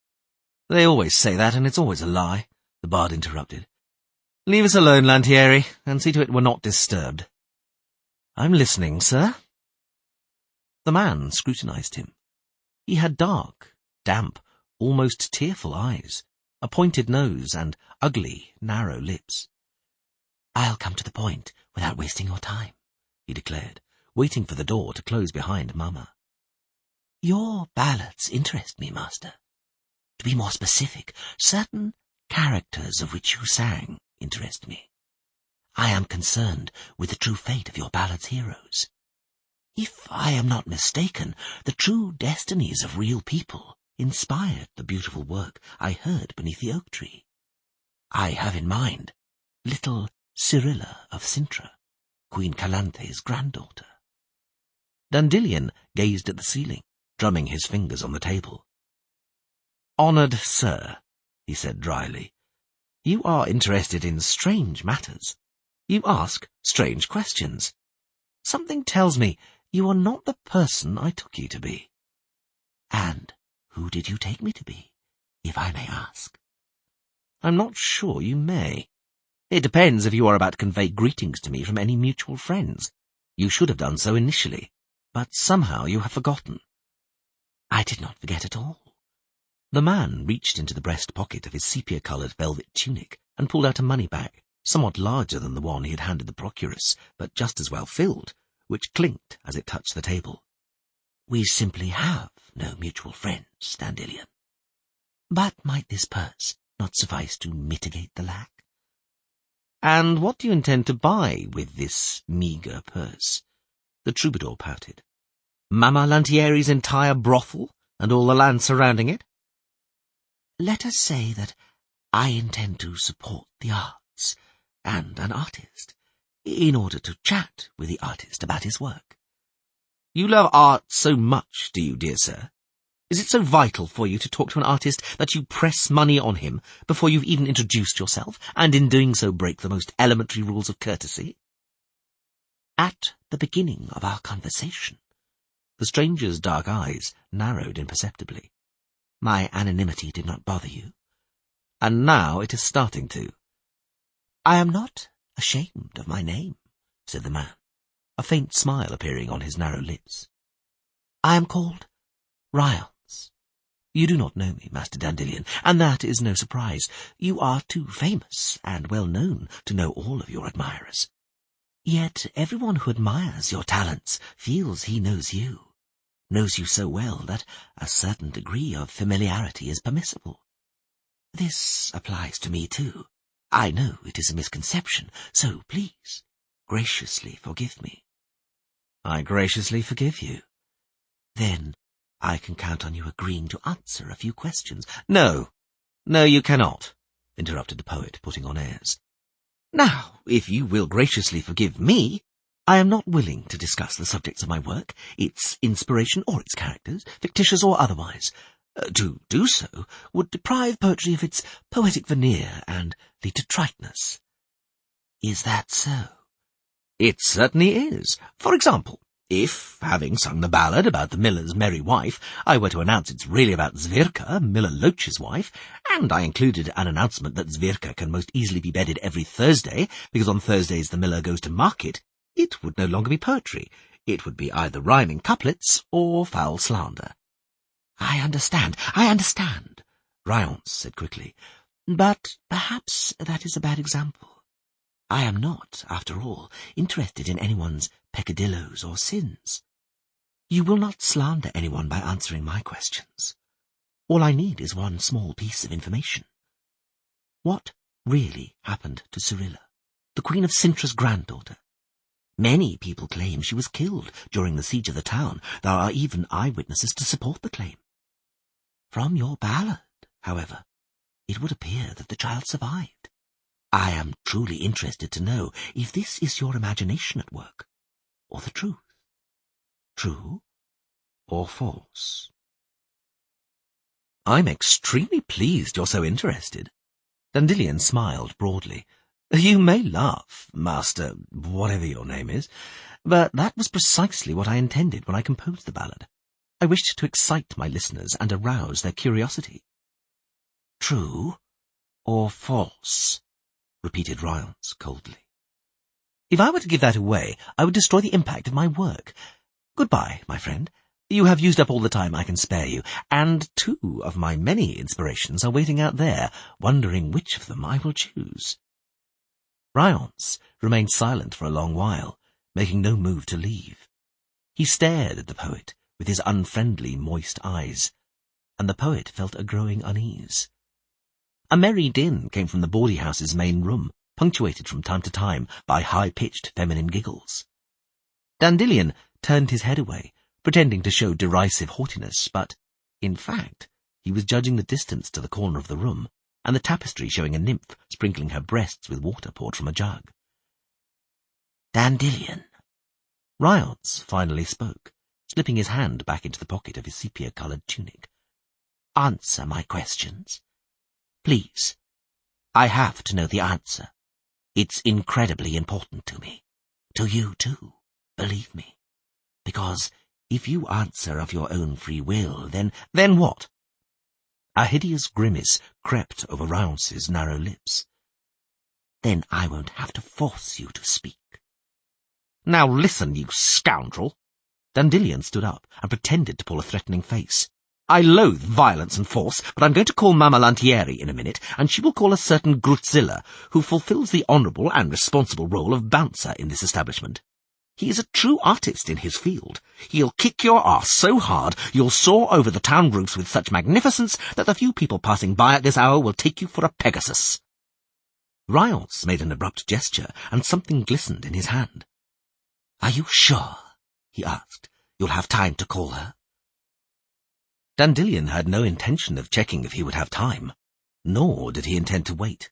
"They always say that, and it's always a lie," the bard interrupted. "Leave us alone, Lantieri, and see to it we're not disturbed." "I'm listening, sir." The man scrutinized him. He had dark, damp, almost tearful eyes, a pointed nose, and ugly, narrow lips. "I'll come to the point without wasting your time," he declared, waiting for the door to close behind Mamma. "Your ballads interest me, master. To be more specific, certain characters of which you sang interest me. I am concerned with the true fate of your ballad's heroes. If I am not mistaken, the true destinies of real people inspired the beautiful work I heard beneath the oak tree. I have in mind little Cyrilla of Cintra, Queen Calanthe's granddaughter." Dandelion gazed at the ceiling, drumming his fingers on the table. "Honoured sir," he said dryly, "you are interested in strange matters. You ask strange questions. Something tells me you are not the person I took you to be." "And who did you take me to be, if I may ask?" "I'm not sure you may. It depends if you are about to convey greetings to me from any mutual friends. You should have done so initially, but somehow you have forgotten." "I did not forget at all." The man reached into the breast pocket of his sepia-coloured velvet tunic and pulled out a money bag, somewhat larger than the one he had handed the procuress, but just as well filled, which clinked as it touched the table. "We simply have no mutual friends, Dandelion. But might this purse not suffice to mitigate the lack?" "And what do you intend to buy with this meagre purse?" The troubadour pouted. "Mamma Lantieri's entire brothel and all the land surrounding it?" "Let us say that I intend to support the arts and an artist, in order to chat with the artist about his work." "You love art so much, do you, dear sir?" Is it so vital for you to talk to an artist that you press money on him before you've even introduced yourself, and in doing so break the most elementary rules of courtesy? At the beginning of our conversation, the stranger's dark eyes narrowed imperceptibly. my anonymity did not bother you. And now it is starting to. I am not ashamed of my name, said the man, a faint smile appearing on his narrow lips. I am called Ryons. You do not know me, Master Dandelion, and that is no surprise. You are too famous and well known to know all of your admirers. Yet everyone who admires your talents feels he knows you so well that a certain degree of familiarity is permissible. This applies to me too. I know it is a misconception, so please, graciously forgive me. I graciously forgive you. Then I can count on you agreeing to answer a few questions. No, you cannot, interrupted the poet, putting on airs. Now, if you will graciously forgive me, I am not willing to discuss the subjects of my work, its inspiration or its characters, fictitious or otherwise. To do so would deprive poetry of its poetic veneer and lead to triteness. Is that so? It certainly is. For example, if, having sung the ballad about the miller's merry wife, I were to announce it's really about Zvirka, Miller Loach's wife, and I included an announcement that Zvirka can most easily be bedded every Thursday, because on Thursdays the miller goes to market, it would no longer be poetry. It would be either rhyming couplets or foul slander. I understand, Ryons said quickly, but perhaps that is a bad example. I am not, after all, interested in anyone's peccadilloes or sins. You will not slander anyone by answering my questions. All I need is one small piece of information. What really happened to Cyrilla, the Queen of Cintra's granddaughter? Many people claim she was killed during the siege of the town. There are even eyewitnesses to support the claim. From your ballad, however, it would appear that the child survived. I am truly interested to know if this is your imagination at work, or the truth. True or false? I'm extremely pleased you're so interested. Dandelion smiled broadly. You may laugh, Master, whatever your name is, but that was precisely what I intended when I composed the ballad. I wished to excite my listeners and arouse their curiosity. True or false? Repeated Ryons coldly. If I were to give that away, I would destroy the impact of my work. Goodbye, my friend. You have used up all the time I can spare you, and 2 of my many inspirations are waiting out there, wondering which of them I will choose. Ryons remained silent for a long while, making no move to leave. He stared at the poet with his unfriendly, moist eyes, and the poet felt a growing unease. A merry din came from the bawdy house's main room, punctuated from time to time by high-pitched feminine giggles. Dandelion turned his head away, pretending to show derisive haughtiness, but, in fact, he was judging the distance to the corner of the room, and the tapestry showing a nymph sprinkling her breasts with water poured from a jug. Dandelion. Ryons finally spoke, slipping his hand back into the pocket of his sepia-coloured tunic. Answer my questions. Please. I have to know the answer. It's incredibly important to me. To you too, believe me. Because if you answer of your own free will, then... Then what? A hideous grimace crept over Ryons's narrow lips. Then I won't have to force you to speak. Now listen, you scoundrel. Dandelion stood up and pretended to pull a threatening face. I loathe violence and force, but I'm going to call Mamma Lantieri in a minute, and she will call a certain Grutzilla, who fulfills the honourable and responsible role of bouncer in this establishment. He is a true artist in his field. He'll kick your ass so hard you'll soar over the town roofs with such magnificence that the few people passing by at this hour will take you for a Pegasus. Ryons made an abrupt gesture, and something glistened in his hand. Are you sure, he asked, you'll have time to call her? Dandelion had no intention of checking if he would have time, nor did he intend to wait.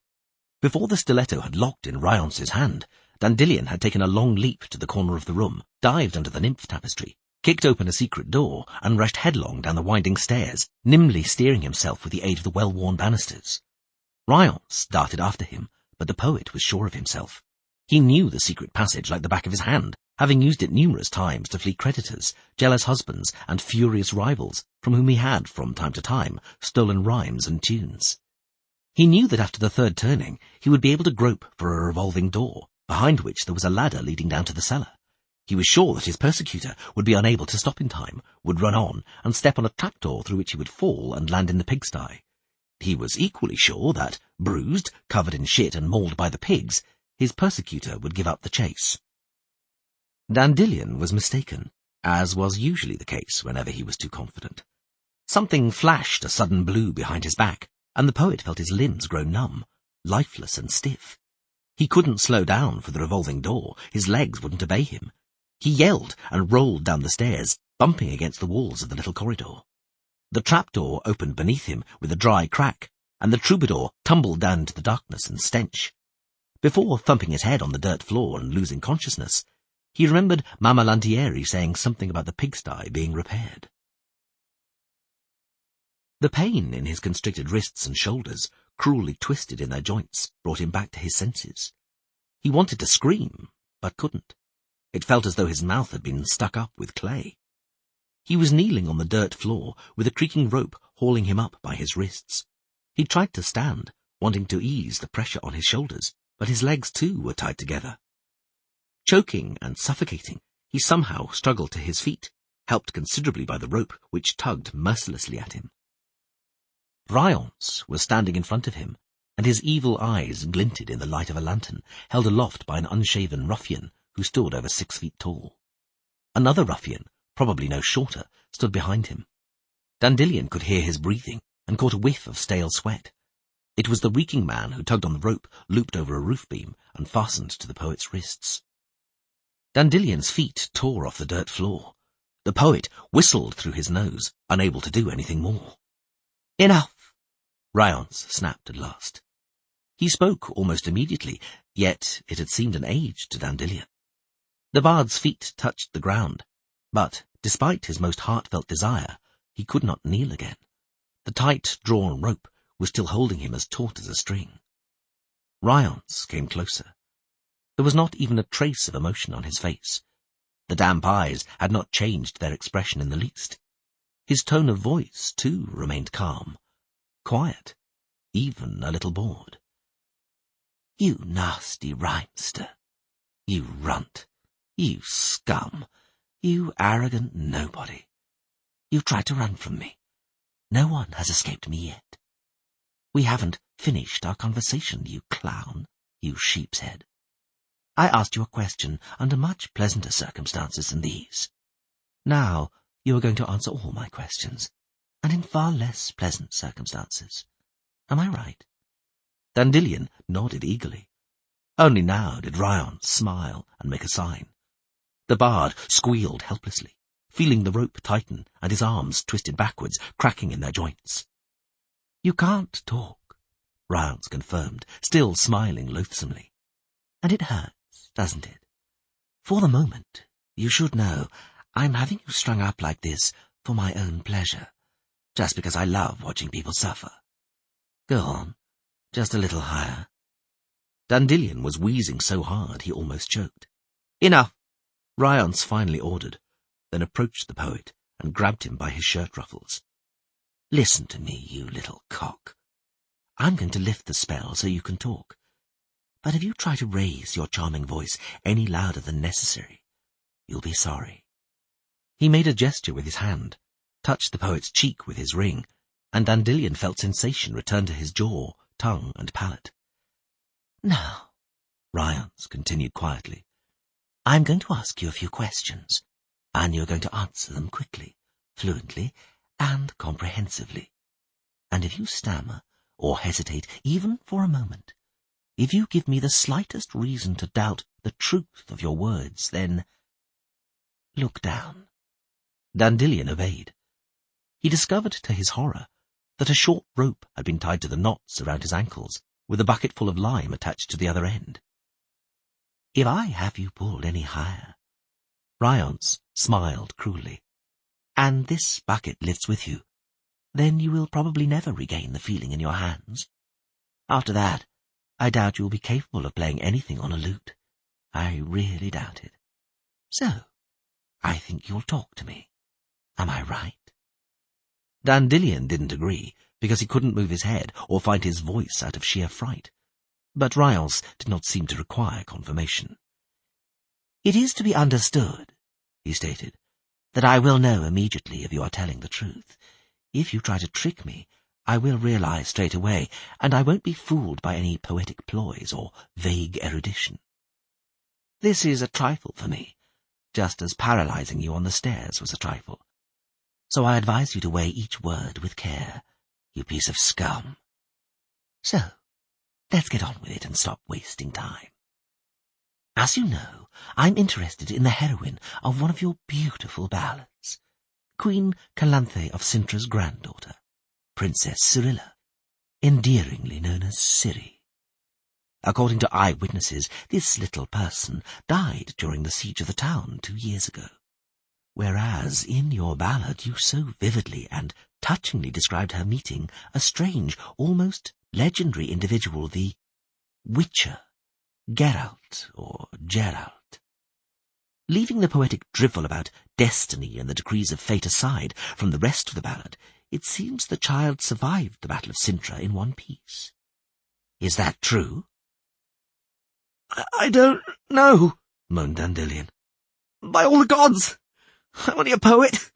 Before the stiletto had locked in Ryons's hand, Dandelion had taken a long leap to the corner of the room, dived under the nymph tapestry, kicked open a secret door, and rushed headlong down the winding stairs, nimbly steering himself with the aid of the well-worn banisters. Ryance darted after him, but the poet was sure of himself. He knew the secret passage like the back of his hand, having used it numerous times to flee creditors, jealous husbands, and furious rivals, from whom he had, from time to time, stolen rhymes and tunes. He knew that after the third turning, he would be able to grope for a revolving door, behind which there was a ladder leading down to the cellar. He was sure that his persecutor would be unable to stop in time, would run on, and step on a trapdoor through which he would fall and land in the pigsty. He was equally sure that, bruised, covered in shit and mauled by the pigs, his persecutor would give up the chase. Dandelion was mistaken, as was usually the case whenever he was too confident. Something flashed a sudden blue behind his back, and the poet felt his limbs grow numb, lifeless and stiff. He couldn't slow down for the revolving door, his legs wouldn't obey him. He yelled and rolled down the stairs, bumping against the walls of the little corridor. The trapdoor opened beneath him with a dry crack, and the troubadour tumbled down into the darkness and stench. Before thumping his head on the dirt floor and losing consciousness, he remembered Mamma Lantieri saying something about the pigsty being repaired. The pain in his constricted wrists and shoulders, cruelly twisted in their joints, brought him back to his senses. He wanted to scream, but couldn't. It felt as though his mouth had been stuck up with clay. He was kneeling on the dirt floor, with a creaking rope hauling him up by his wrists. He tried to stand, wanting to ease the pressure on his shoulders, but his legs too were tied together. Choking and suffocating, he somehow struggled to his feet, helped considerably by the rope which tugged mercilessly at him. Ryance was standing in front of him, and his evil eyes glinted in the light of a lantern, held aloft by an unshaven ruffian who stood over 6 feet tall. Another ruffian, probably no shorter, stood behind him. Dandelion could hear his breathing, and caught a whiff of stale sweat. It was the reeking man who tugged on the rope, looped over a roof beam, and fastened to the poet's wrists. Dandelion's feet tore off the dirt floor. The poet whistled through his nose, unable to do anything more. "Enough!" Ryance snapped at last. He spoke almost immediately, yet it had seemed an age to Dandelion. The bard's feet touched the ground, but, despite his most heartfelt desire, he could not kneel again. The tight-drawn rope was still holding him as taut as a string. Ryance came closer. There was not even a trace of emotion on his face. The damp eyes had not changed their expression in the least. His tone of voice, too, remained calm, quiet, even a little bored. "You nasty rhymester, you runt, you scum, you arrogant nobody. You've tried to run from me. No one has escaped me yet. We haven't finished our conversation, you clown, you sheep's head. I asked you a question under much pleasanter circumstances than these. Now you are going to answer all my questions, and in far less pleasant circumstances. Am I right?" Dandelion nodded eagerly. Only now did Ryance smile and make a sign. The bard squealed helplessly, feeling the rope tighten and his arms twisted backwards, cracking in their joints. "You can't talk," Ryance confirmed, still smiling loathsomely. "And it hurts, doesn't it? For the moment, you should know, I'm having you strung up like this for my own pleasure, just because I love watching people suffer. Go on, just a little higher." Dandelion was wheezing so hard he almost choked. "Enough," Ryance finally ordered, then approached the poet and grabbed him by his shirt ruffles. "Listen to me, you little cock. I'm going to lift the spell so you can talk. But if you try to raise your charming voice any louder than necessary, you'll be sorry." He made a gesture with his hand, touched the poet's cheek with his ring, and Dandelion felt sensation return to his jaw, tongue, and palate. "Now," Ryance continued quietly, "I'm going to ask you a few questions, and you're going to answer them quickly, fluently, and comprehensively. And if you stammer, or hesitate even for a moment, if you give me the slightest reason to doubt the truth of your words, then look down." Dandelion obeyed. He discovered to his horror that a short rope had been tied to the knots around his ankles, with a bucketful of lime attached to the other end. "If I have you pulled any higher, Ryance smiled cruelly. And this bucket lifts with you. Then you will probably never regain the feeling in your hands. After that, I doubt you will be capable of playing anything on a lute. I really doubt it. So, I think you'll talk to me. Am I right? Dandelion didn't agree, because he couldn't move his head or find his voice out of sheer fright. But Ryance did not seem to require confirmation. It is to be understood, he stated, that I will know immediately if you are telling the truth. If you try to trick me, I will realize straight away, and I won't be fooled by any poetic ploys or vague erudition. This is a trifle for me, just as paralyzing you on the stairs was a trifle. So I advise you to weigh each word with care, you piece of scum. So, let's get on with it and stop wasting time. As you know, I'm interested in the heroine of one of your beautiful ballads, Queen Calanthe of Cintra's granddaughter, Princess Cyrilla, endearingly known as Ciri. According to eyewitnesses, this little person died during the siege of the town 2 years ago, whereas in your ballad you so vividly and touchingly described her meeting a strange, almost legendary individual, the Witcher, Geralt or Geralt. Leaving the poetic drivel about destiny and the decrees of fate aside from the rest of the ballad, it seems the child survived the Battle of Cintra in one piece. Is that true? I don't know, moaned Dandelion. By all the gods! I'm only a poet.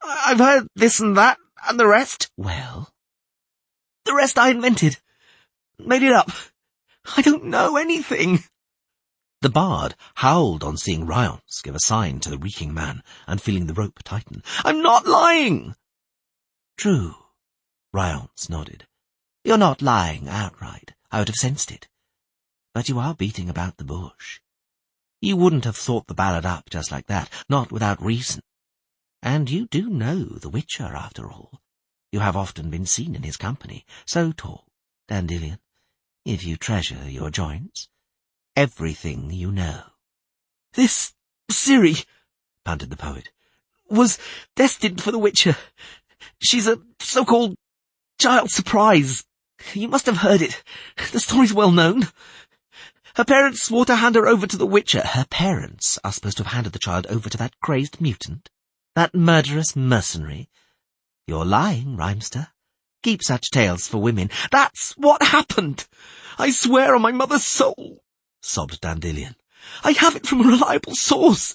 I've heard this and that and the rest. Well? The rest I invented. Made it up. I don't know anything. The bard howled on seeing Ryance give a sign to the reeking man and feeling the rope tighten. I'm not lying. True, Ryance nodded. You're not lying outright. I would have sensed it. But you are beating about the bush. You wouldn't have thought the ballad up just like that, not without reason. And you do know the Witcher, after all. You have often been seen in his company. So talk, Dandelion, if you treasure your joints. Everything you know. This Ciri, panted the poet, was destined for the Witcher. She's a so-called child surprise. You must have heard it. The story's well known. Her parents swore to hand her over to the Witcher. Her parents are supposed to have handed the child over to that crazed mutant? That murderous mercenary? You're lying, rhymester. Keep such tales for women. That's what happened. I swear on my mother's soul, sobbed Dandelion. I have it from a reliable source.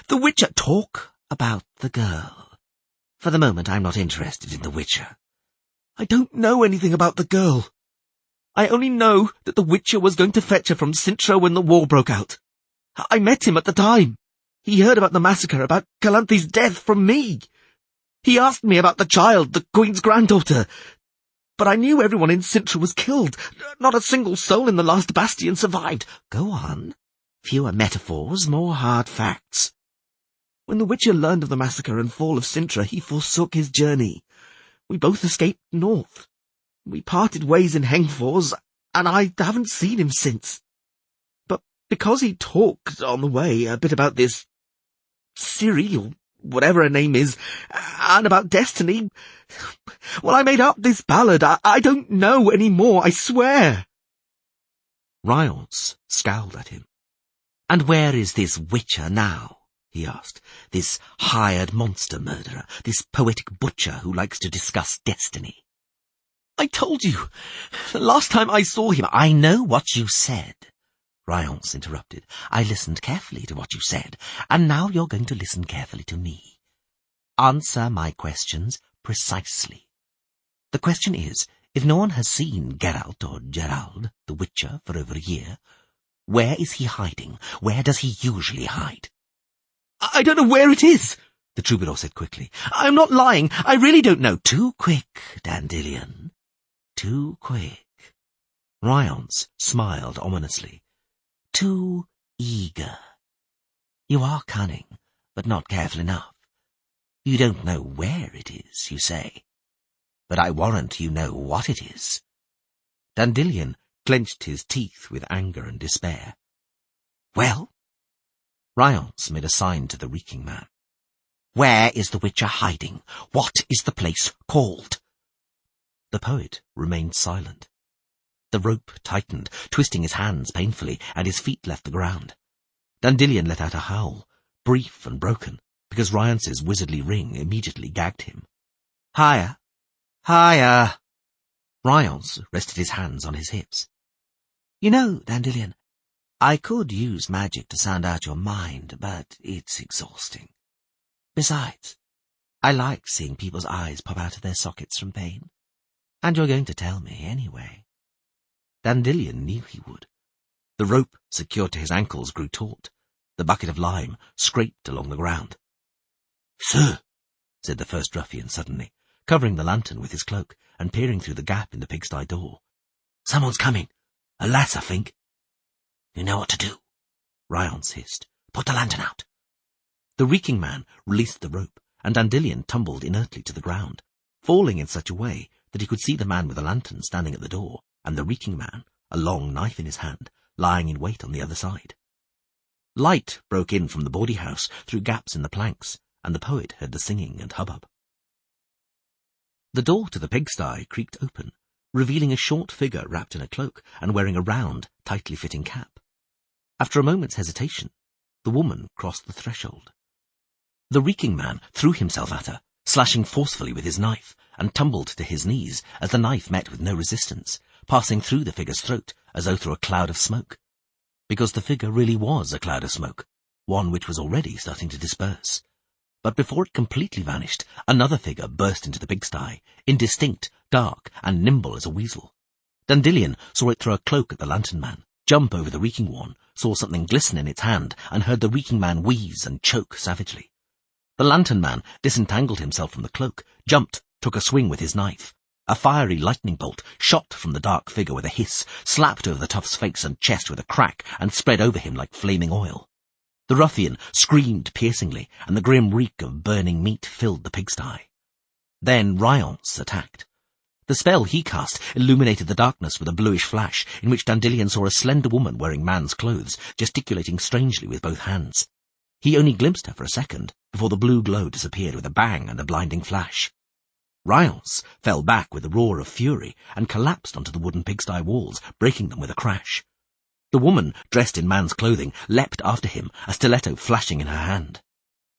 The Witcher... Talk about the girl. For the moment, I'm not interested in the Witcher. I don't know anything about the girl. I only know that the Witcher was going to fetch her from Cintra when the war broke out. I met him at the time. He heard about the massacre, about Calanthe's death from me. He asked me about the child, the Queen's granddaughter. But I knew everyone in Cintra was killed. Not a single soul in the last bastion survived. Go on. Fewer metaphors, more hard facts. When the Witcher learned of the massacre and fall of Cintra, he forsook his journey. We both escaped north. We parted ways in Hengfors, and I haven't seen him since. But because he talked on the way a bit about this Ciri, or whatever her name is, and about destiny, well, I made up this ballad. I don't know any more, I swear. Ryance scowled at him. And where is this Witcher now? He asked. This hired monster murderer, this poetic butcher who likes to discuss destiny. I told you, the last time I saw him... I know what you said, Ryance interrupted. I listened carefully to what you said, and now you're going to listen carefully to me. Answer my questions precisely. The question is, if no one has seen Geralt or Gerald, the Witcher, for over a year, where is he hiding? Where does he usually hide? I don't know where it is, the troubadour said quickly. I'm not lying. I really don't know. Too quick, Dandelion. Too quick. Ryance smiled ominously. Too eager. You are cunning, but not careful enough. You don't know where it is, you say. But I warrant you know what it is. Dandelion clenched his teeth with anger and despair. Well? Ryance made a sign to the reeking man. "Where is the Witcher hiding? What is the place called?" The poet remained silent. The rope tightened, twisting his hands painfully, and his feet left the ground. Dandelion let out a howl, brief and broken, because Ryance's wizardly ring immediately gagged him. "Higher! Higher!" Ryance rested his hands on his hips. "You know, Dandelion, I could use magic to sound out your mind, but it's exhausting. Besides, I like seeing people's eyes pop out of their sockets from pain. And you're going to tell me anyway." Dandelion knew he would. The rope secured to his ankles grew taut. The bucket of lime scraped along the ground. "Sir," said the first ruffian suddenly, covering the lantern with his cloak and peering through the gap in the pigsty door. "Someone's coming. A lass, I think." "You know what to do," Ryance hissed. "Put the lantern out." The reeking man released the rope, and Dandelion tumbled inertly to the ground, falling in such a way that he could see the man with the lantern standing at the door, and the reeking man, a long knife in his hand, lying in wait on the other side. Light broke in from the bawdy house through gaps in the planks, and the poet heard the singing and hubbub. The door to the pigsty creaked open, revealing a short figure wrapped in a cloak and wearing a round, tightly fitting cap. After a moment's hesitation, the woman crossed the threshold. The reeking man threw himself at her, slashing forcefully with his knife, and tumbled to his knees as the knife met with no resistance, passing through the figure's throat as though through a cloud of smoke. Because the figure really was a cloud of smoke, one which was already starting to disperse. But before it completely vanished, another figure burst into the pigsty, indistinct, dark, and nimble as a weasel. Dandelion saw it throw a cloak at the lantern man, jump over the reeking one, saw something glisten in its hand, and heard the reeking man wheeze and choke savagely. The lantern man disentangled himself from the cloak, jumped, took a swing with his knife. A fiery lightning bolt shot from the dark figure with a hiss, slapped over the tough's face and chest with a crack, and spread over him like flaming oil. The ruffian screamed piercingly, and the grim reek of burning meat filled the pigsty. Then Ryance attacked. The spell he cast illuminated the darkness with a bluish flash, in which Dandelion saw a slender woman wearing man's clothes, gesticulating strangely with both hands. He only glimpsed her for a second, before the blue glow disappeared with a bang and a blinding flash. Ryance fell back with a roar of fury and collapsed onto the wooden pigsty walls, breaking them with a crash. The woman, dressed in man's clothing, leapt after him, a stiletto flashing in her hand.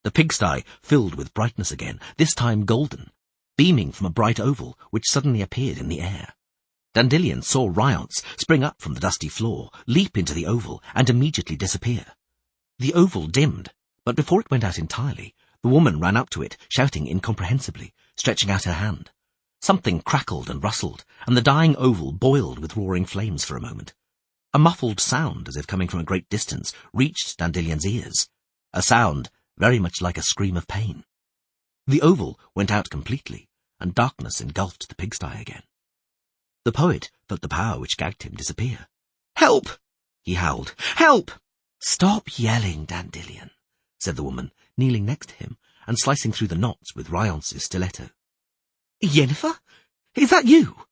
The pigsty filled with brightness again, this time golden, beaming from a bright oval which suddenly appeared in the air. Dandelion saw Ryance spring up from the dusty floor, leap into the oval, and immediately disappear. The oval dimmed, but before it went out entirely, the woman ran up to it, shouting incomprehensibly, stretching out her hand. Something crackled and rustled, and the dying oval boiled with roaring flames for a moment. A muffled sound, as if coming from a great distance, reached Dandelion's ears, a sound very much like a scream of pain. The oval went out completely, and darkness engulfed the pigsty again. The poet felt the power which gagged him disappear. "Help!" he howled. "Help!" "Stop yelling, Dandelion," said the woman, kneeling next to him and slicing through the knots with Ryance's stiletto. "Yennefer? Is that you?"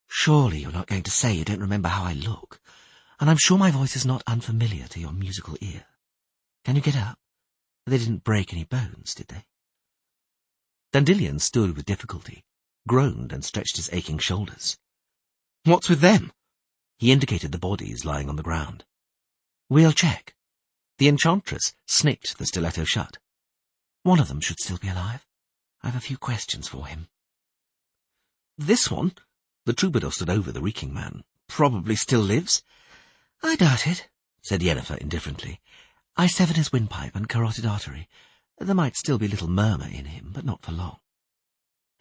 "Surely you're not going to say you don't remember how I look, and I'm sure my voice is not unfamiliar to your musical ear. Can you get up? They didn't break any bones, did they?" Dandelion stood with difficulty, groaned and stretched his aching shoulders. "What's with them?" He indicated the bodies lying on the ground. "We'll check." The enchantress snipped the stiletto shut. "One of them should still be alive. I have a few questions for him." "This one?" The troubadour stood over the reeking man. "Probably still lives?" "I doubt it," said Yennefer indifferently. "I severed his windpipe and carotid artery. There might still be a little murmur in him, but not for long."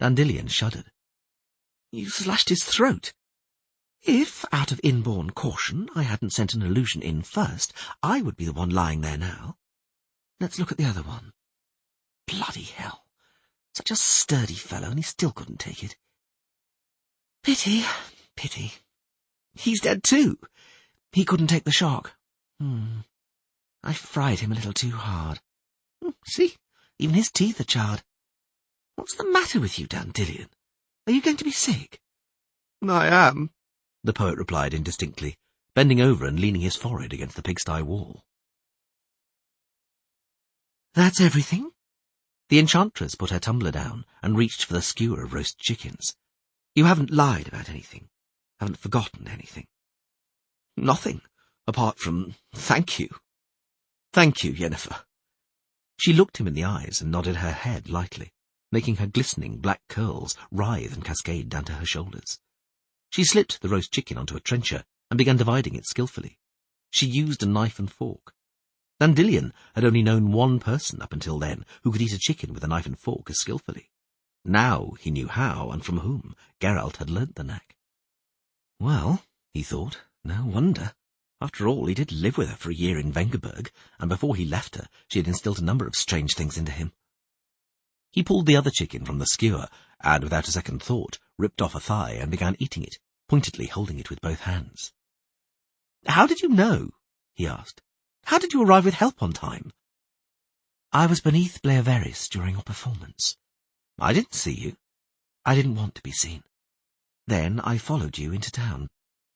Dandelion shuddered. "You slashed his throat. If, out of inborn caution, I hadn't sent an illusion in first, I would be the one lying there now. Let's look at the other one. Bloody hell. Such a sturdy fellow, and he still couldn't take it. Pity, pity. He's dead too. He couldn't take the shock. I fried him a little too hard. See, even his teeth are charred. What's the matter with you, Dandelion? Are you going to be sick?" "I am," the poet replied indistinctly, bending over and leaning his forehead against the pigsty wall. That's everything? The enchantress put her tumbler down and reached for the skewer of roast chickens. You haven't lied about anything? Haven't forgotten anything? Nothing, apart from thank you. Thank you, Yennefer. She looked him in the eyes and nodded her head lightly, making her glistening black curls writhe and cascade down to her shoulders. She slipped the roast chicken onto a trencher and began dividing it skillfully. She used a knife and fork. Dandelion had only known one person up until then who could eat a chicken with a knife and fork as skillfully. Now he knew how and from whom Geralt had learnt the knack. Well, he thought, no wonder. After all, he did live with her for a year in Vengerberg, and before he left her, she had instilled a number of strange things into him. He pulled the other chicken from the skewer, and without a second thought, ripped off a thigh and began eating it, pointedly holding it with both hands. How did you know? He asked. How did you arrive with help on time? I was beneath Blaeveris during your performance. I didn't see you. I didn't want to be seen. Then I followed you into town.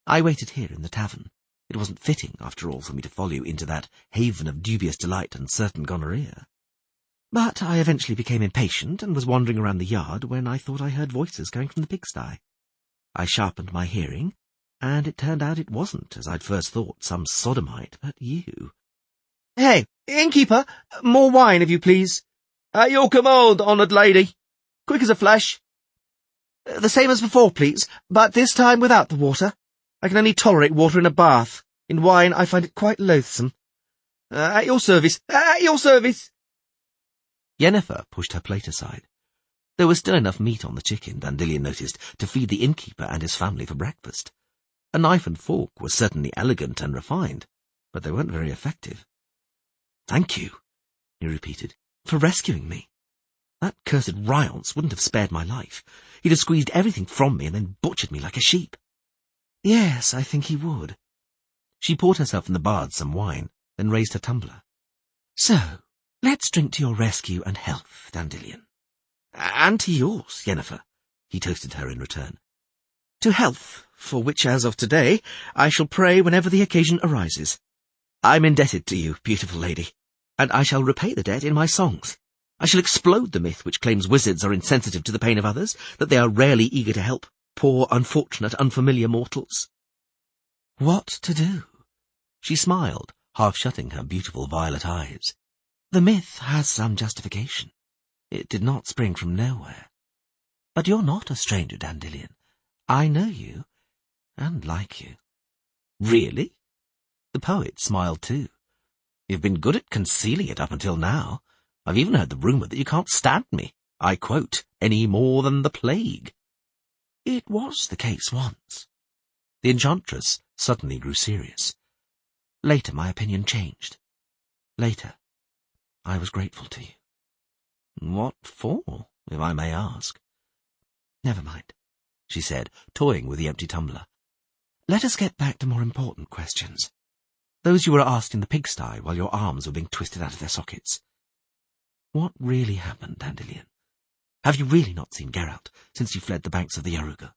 I waited here in the tavern. It wasn't fitting, after all, for me to follow you into that haven of dubious delight and certain gonorrhea. But I eventually became impatient and was wandering around the yard when I thought I heard voices coming from the pigsty. I sharpened my hearing, and it turned out it wasn't, as I'd first thought, some sodomite, but you. Hey, innkeeper, more wine, if you please. At your command, honoured lady. Quick as a flash. The same as before, please, but this time without the water. I can only tolerate water in a bath. In wine, I find it quite loathsome. At your service, at your service. Yennefer pushed her plate aside. There was still enough meat on the chicken, Dandelion noticed, to feed the innkeeper and his family for breakfast. A knife and fork was certainly elegant and refined, but they weren't very effective. Thank you, he repeated, for rescuing me. That cursed Ryance wouldn't have spared my life. He'd have squeezed everything from me and then butchered me like a sheep. Yes, I think he would. She poured herself and the bard some wine, then raised her tumbler. So, let's drink to your rescue and health, Dandelion. And to yours, Yennefer, he toasted her in return. To health, for which, as of today, I shall pray whenever the occasion arises. I'm indebted to you, beautiful lady, and I shall repay the debt in my songs. I shall explode the myth which claims wizards are insensitive to the pain of others, that they are rarely eager to help poor, unfortunate, unfamiliar mortals. What to do? She smiled, half shutting her beautiful violet eyes. The myth has some justification. It did not spring from nowhere. But you're not a stranger, Dandelion. I know you, and like you. Really? The poet smiled too. You've been good at concealing it up until now. I've even heard the rumour that you can't stand me. I quote, any more than the plague. It was the case once. The enchantress suddenly grew serious. Later my opinion changed. Later, I was grateful to you. What for, if I may ask? Never mind, she said, toying with the empty tumbler. Let us get back to more important questions. Those you were asked in the pigsty while your arms were being twisted out of their sockets. What really happened, Dandelion? Have you really not seen Geralt since you fled the banks of the Yaruga?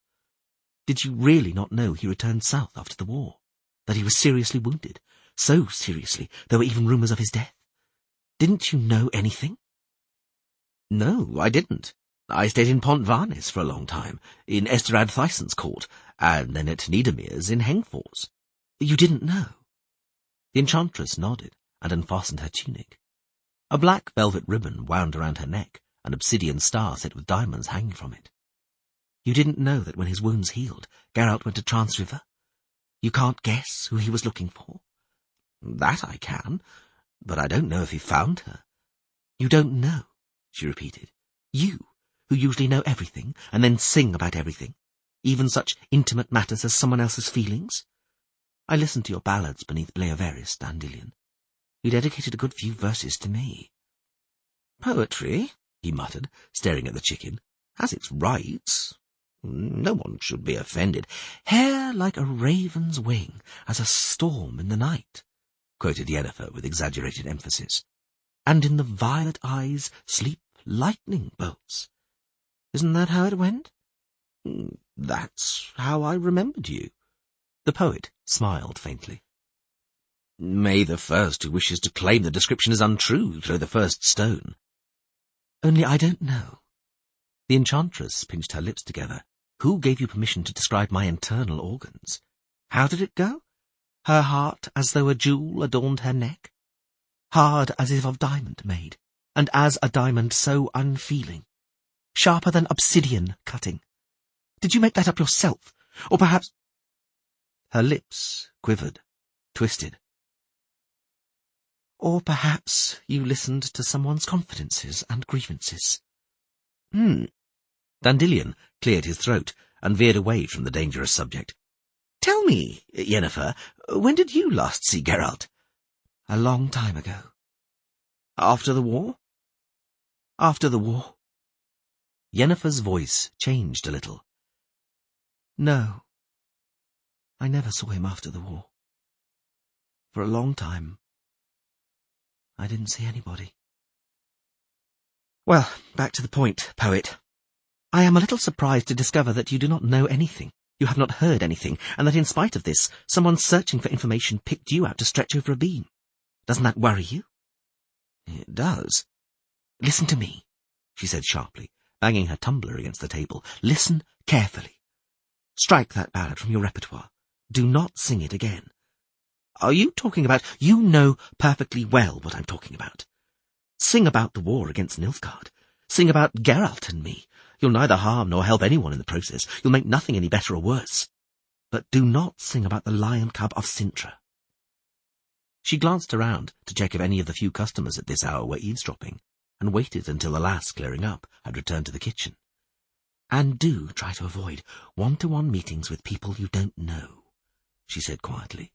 Did you really not know he returned south after the war? That he was seriously wounded? So seriously, there were even rumours of his death. Didn't you know anything? No, I didn't. I stayed in Pont Varnis for a long time, in Esterad Thyssen's court, and then at Niedermeer's in Hengfors. You didn't know? The enchantress nodded and unfastened her tunic. A black velvet ribbon wound around her neck, an obsidian star set with diamonds hanging from it. You didn't know that when his wounds healed, Geralt went to Trance River? You can't guess who he was looking for? That I can, but I don't know if he found her. You don't know, she repeated. You, who usually know everything, and then sing about everything, even such intimate matters as someone else's feelings? I listened to your ballads beneath Blaeveris, Dandelion. You dedicated a good few verses to me. Poetry, he muttered, staring at the chicken, has its rights. No one should be offended. Hair like a raven's wing as a storm in the night, quoted Yennefer with exaggerated emphasis. And in the violet eyes sleep lightning bolts. Isn't that how it went? That's how I remembered you. The poet smiled faintly. May the first who wishes to claim the description is untrue throw the first stone. Only I don't know. The enchantress pinched her lips together. Who gave you permission to describe my internal organs? How did it go? Her heart as though a jewel adorned her neck? Hard as if of diamond made, and as a diamond so unfeeling. Sharper than obsidian cutting. Did you make that up yourself? Or perhaps— Her lips quivered, twisted. Or perhaps you listened to someone's confidences and grievances. Dandelion cleared his throat and veered away from the dangerous subject. Tell me, Yennefer, when did you last see Geralt? A long time ago. After the war? After the war. Yennefer's voice changed a little. No. I never saw him after the war. For a long time, I didn't see anybody. Well, back to the point, poet. I am a little surprised to discover that you do not know anything, you have not heard anything, and that in spite of this, someone searching for information picked you out to stretch over a beam. Doesn't that worry you? It does. Listen to me, she said sharply, banging her tumbler against the table. Listen carefully. Strike that ballad from your repertoire. Do not sing it again. Are you talking about— You know perfectly well what I'm talking about. Sing about the war against Nilfgaard. Sing about Geralt and me. You'll neither harm nor help anyone in the process. You'll make nothing any better or worse. But do not sing about the lion cub of Cintra. She glanced around to check if any of the few customers at this hour were eavesdropping, and waited until the lass, clearing up, had returned to the kitchen. And do try to avoid one-to-one meetings with people you don't know, she said quietly.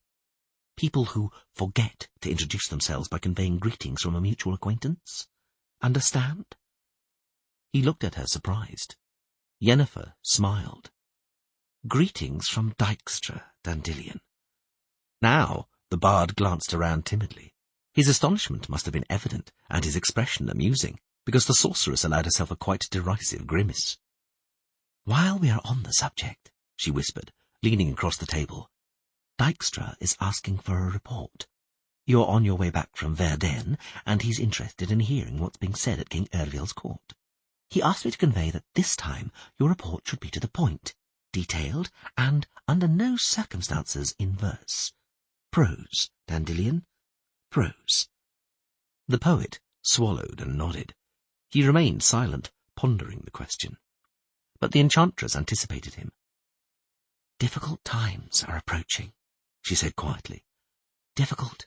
People who forget to introduce themselves by conveying greetings from a mutual acquaintance. Understand? He looked at her, surprised. Yennefer smiled. Greetings from Dijkstra, Dandelion. Now the bard glanced around timidly. His astonishment must have been evident, and his expression amusing, because the sorceress allowed herself a quite derisive grimace. While we are on the subject, she whispered, leaning across the table, Dijkstra is asking for a report. You're on your way back from Verden, and he's interested in hearing what's being said at King Ervil's court. He asked me to convey that this time your report should be to the point, detailed, and under no circumstances in verse. Prose, Dandelion, prose. The poet swallowed and nodded. He remained silent, pondering the question. But the enchantress anticipated him. Difficult times are approaching, she said quietly. Difficult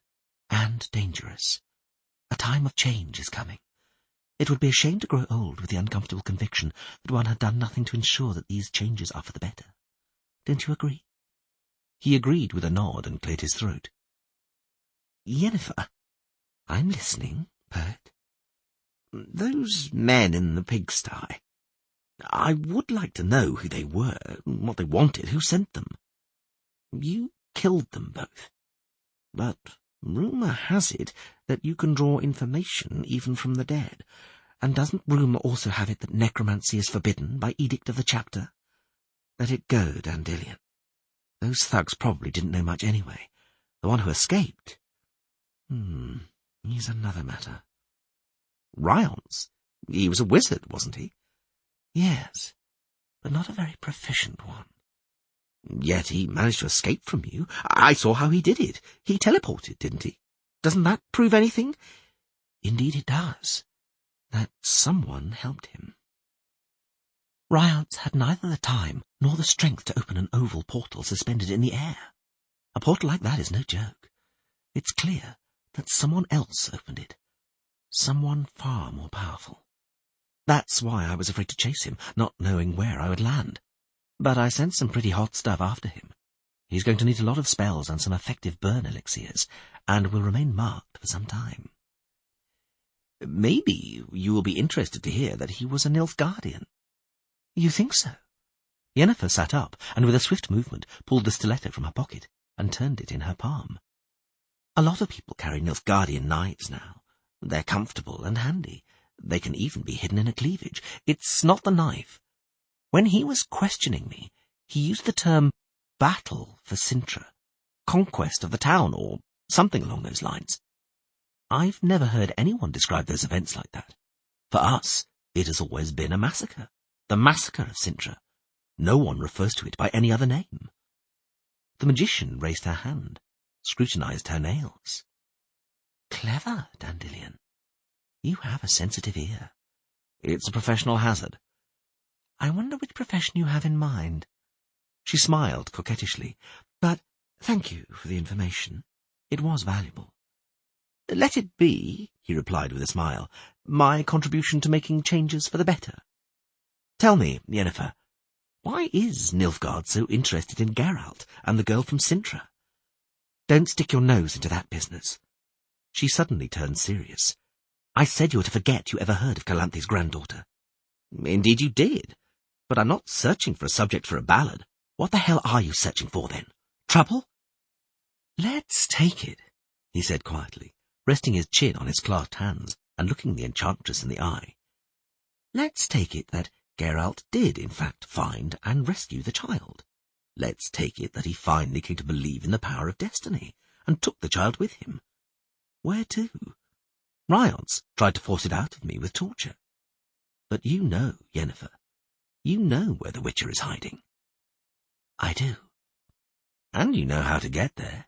and dangerous. A time of change is coming. It would be a shame to grow old with the uncomfortable conviction that one had done nothing to ensure that these changes are for the better. Don't you agree? He agreed with a nod and cleared his throat. Yennefer, I'm listening, poet. Those men in the pigsty, I would like to know who they were, what they wanted, who sent them. You killed them both. But rumour has it that you can draw information even from the dead. And doesn't rumour also have it that necromancy is forbidden by edict of the chapter? Let it go, Dandelion. Those thugs probably didn't know much anyway. The one who escaped— he's another matter. Ryance? He was a wizard, wasn't he? Yes, but not a very proficient one. Yet he managed to escape from you. I saw how he did it. He teleported, didn't he? Doesn't that prove anything? Indeed it does. That someone helped him. Ryance had neither the time nor the strength to open an oval portal suspended in the air. A portal like that is no joke. It's clear that someone else opened it. Someone far more powerful. That's why I was afraid to chase him, not knowing where I would land. But I sent some pretty hot stuff after him. He's going to need a lot of spells and some effective burn elixirs, and will remain marked for some time. Maybe you will be interested to hear that he was a Nilfgaardian. You think so? Yennefer sat up, and with a swift movement pulled the stiletto from her pocket, and turned it in her palm. A lot of people carry Nilfgaardian knives now. They're comfortable and handy. They can even be hidden in a cleavage. It's not the knife. When he was questioning me, he used the term battle for Cintra, conquest of the town, or Something along those lines. I've never heard anyone describe those events like that. For us, it has always been a massacre. The massacre of Cintra. No one refers to it by any other name. The magician raised her hand, scrutinized her nails. Clever, Dandelion. You have a sensitive ear. It's a professional hazard. I wonder which profession you have in mind. She smiled coquettishly, but thank you for the information. It was valuable. Let it be, he replied with a smile, my contribution to making changes for the better. Tell me, Yennefer, why is Nilfgaard so interested in Geralt and the girl from Cintra? Don't stick your nose into that business. She suddenly turned serious. I said you were to forget you ever heard of Calanthe's granddaughter. Indeed you did, but I'm not searching for a subject for a ballad. What the hell are you searching for, then? Trouble? Let's take it, he said quietly, resting his chin on his clasped hands and looking the enchantress in the eye. Let's take it that Geralt did, in fact, find and rescue the child. Let's take it that he finally came to believe in the power of destiny and took the child with him. Where to? Ryons tried to force it out of me with torture. But you know, Yennefer, you know where the Witcher is hiding. I do. And you know how to get there.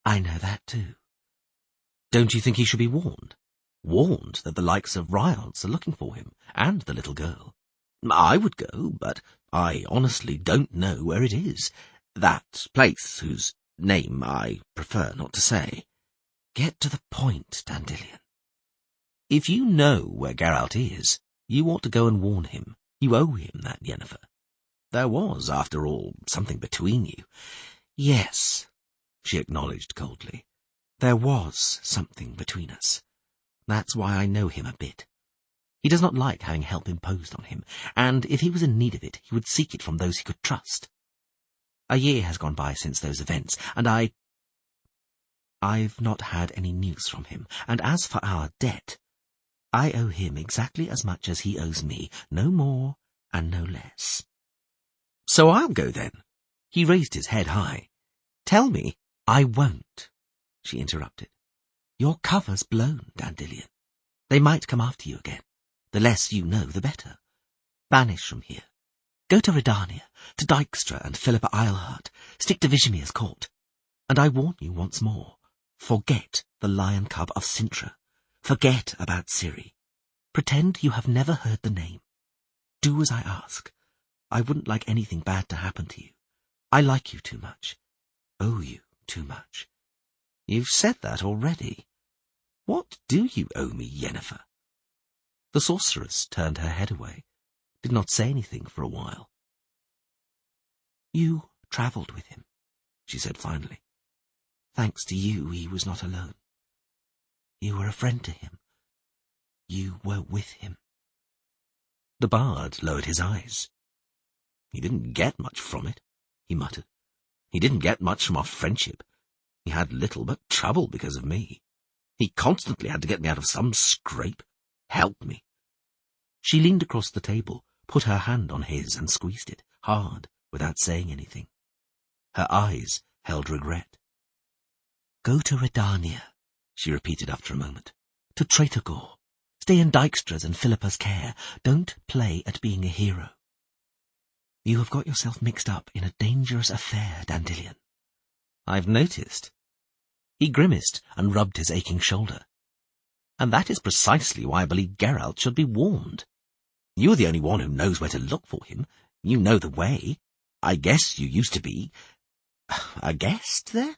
I know that too. Don't you think he should be warned? Warned that the likes of Ryons are looking for him, and the little girl. I would go, but I honestly don't know where it is. That place whose name I prefer not to say. Get to the point, Dandelion. If you know where Geralt is, you ought to go and warn him. You owe him that, Yennefer. There was, after all, something between you. Yes, she acknowledged coldly. There was something between us. That's why I know him a bit. He does not like having help imposed on him, and if he was in need of it, he would seek it from those he could trust. A year has gone by since those events, and I've not had any news from him, and as for our debt, I owe him exactly as much as he owes me, no more and no less. So I'll go then. He raised his head high. Tell me. I won't, she interrupted. Your cover's blown, Dandelion. They might come after you again. The less you know, the better. Banish from here. Go to Redania, to Dijkstra and Philippa Eilhart. Stick to Visimir's court. And I warn you once more, forget the lion cub of Cintra. Forget about Ciri. Pretend you have never heard the name. Do as I ask. I wouldn't like anything bad to happen to you. I like you too much. Owe you too much. You've said that already. What do you owe me, Yennefer? The sorceress turned her head away, did not say anything for a while. You travelled with him, she said finally. Thanks to you, he was not alone. You were a friend to him. You were with him. The bard lowered his eyes. He didn't get much from it, he muttered. He didn't get much from our friendship. He had little but trouble because of me. He constantly had to get me out of some scrape. Help me. She leaned across the table, put her hand on his and squeezed it, hard, without saying anything. Her eyes held regret. Go to Redania, she repeated after a moment. To Traitor Gore. Stay in Dijkstra's and Philippa's care. Don't play at being a hero. You have got yourself mixed up in a dangerous affair, Dandelion. I've noticed. He grimaced and rubbed his aching shoulder. And that is precisely why I believe Geralt should be warned. You're the only one who knows where to look for him. You know the way. I guess you used to be a guest there?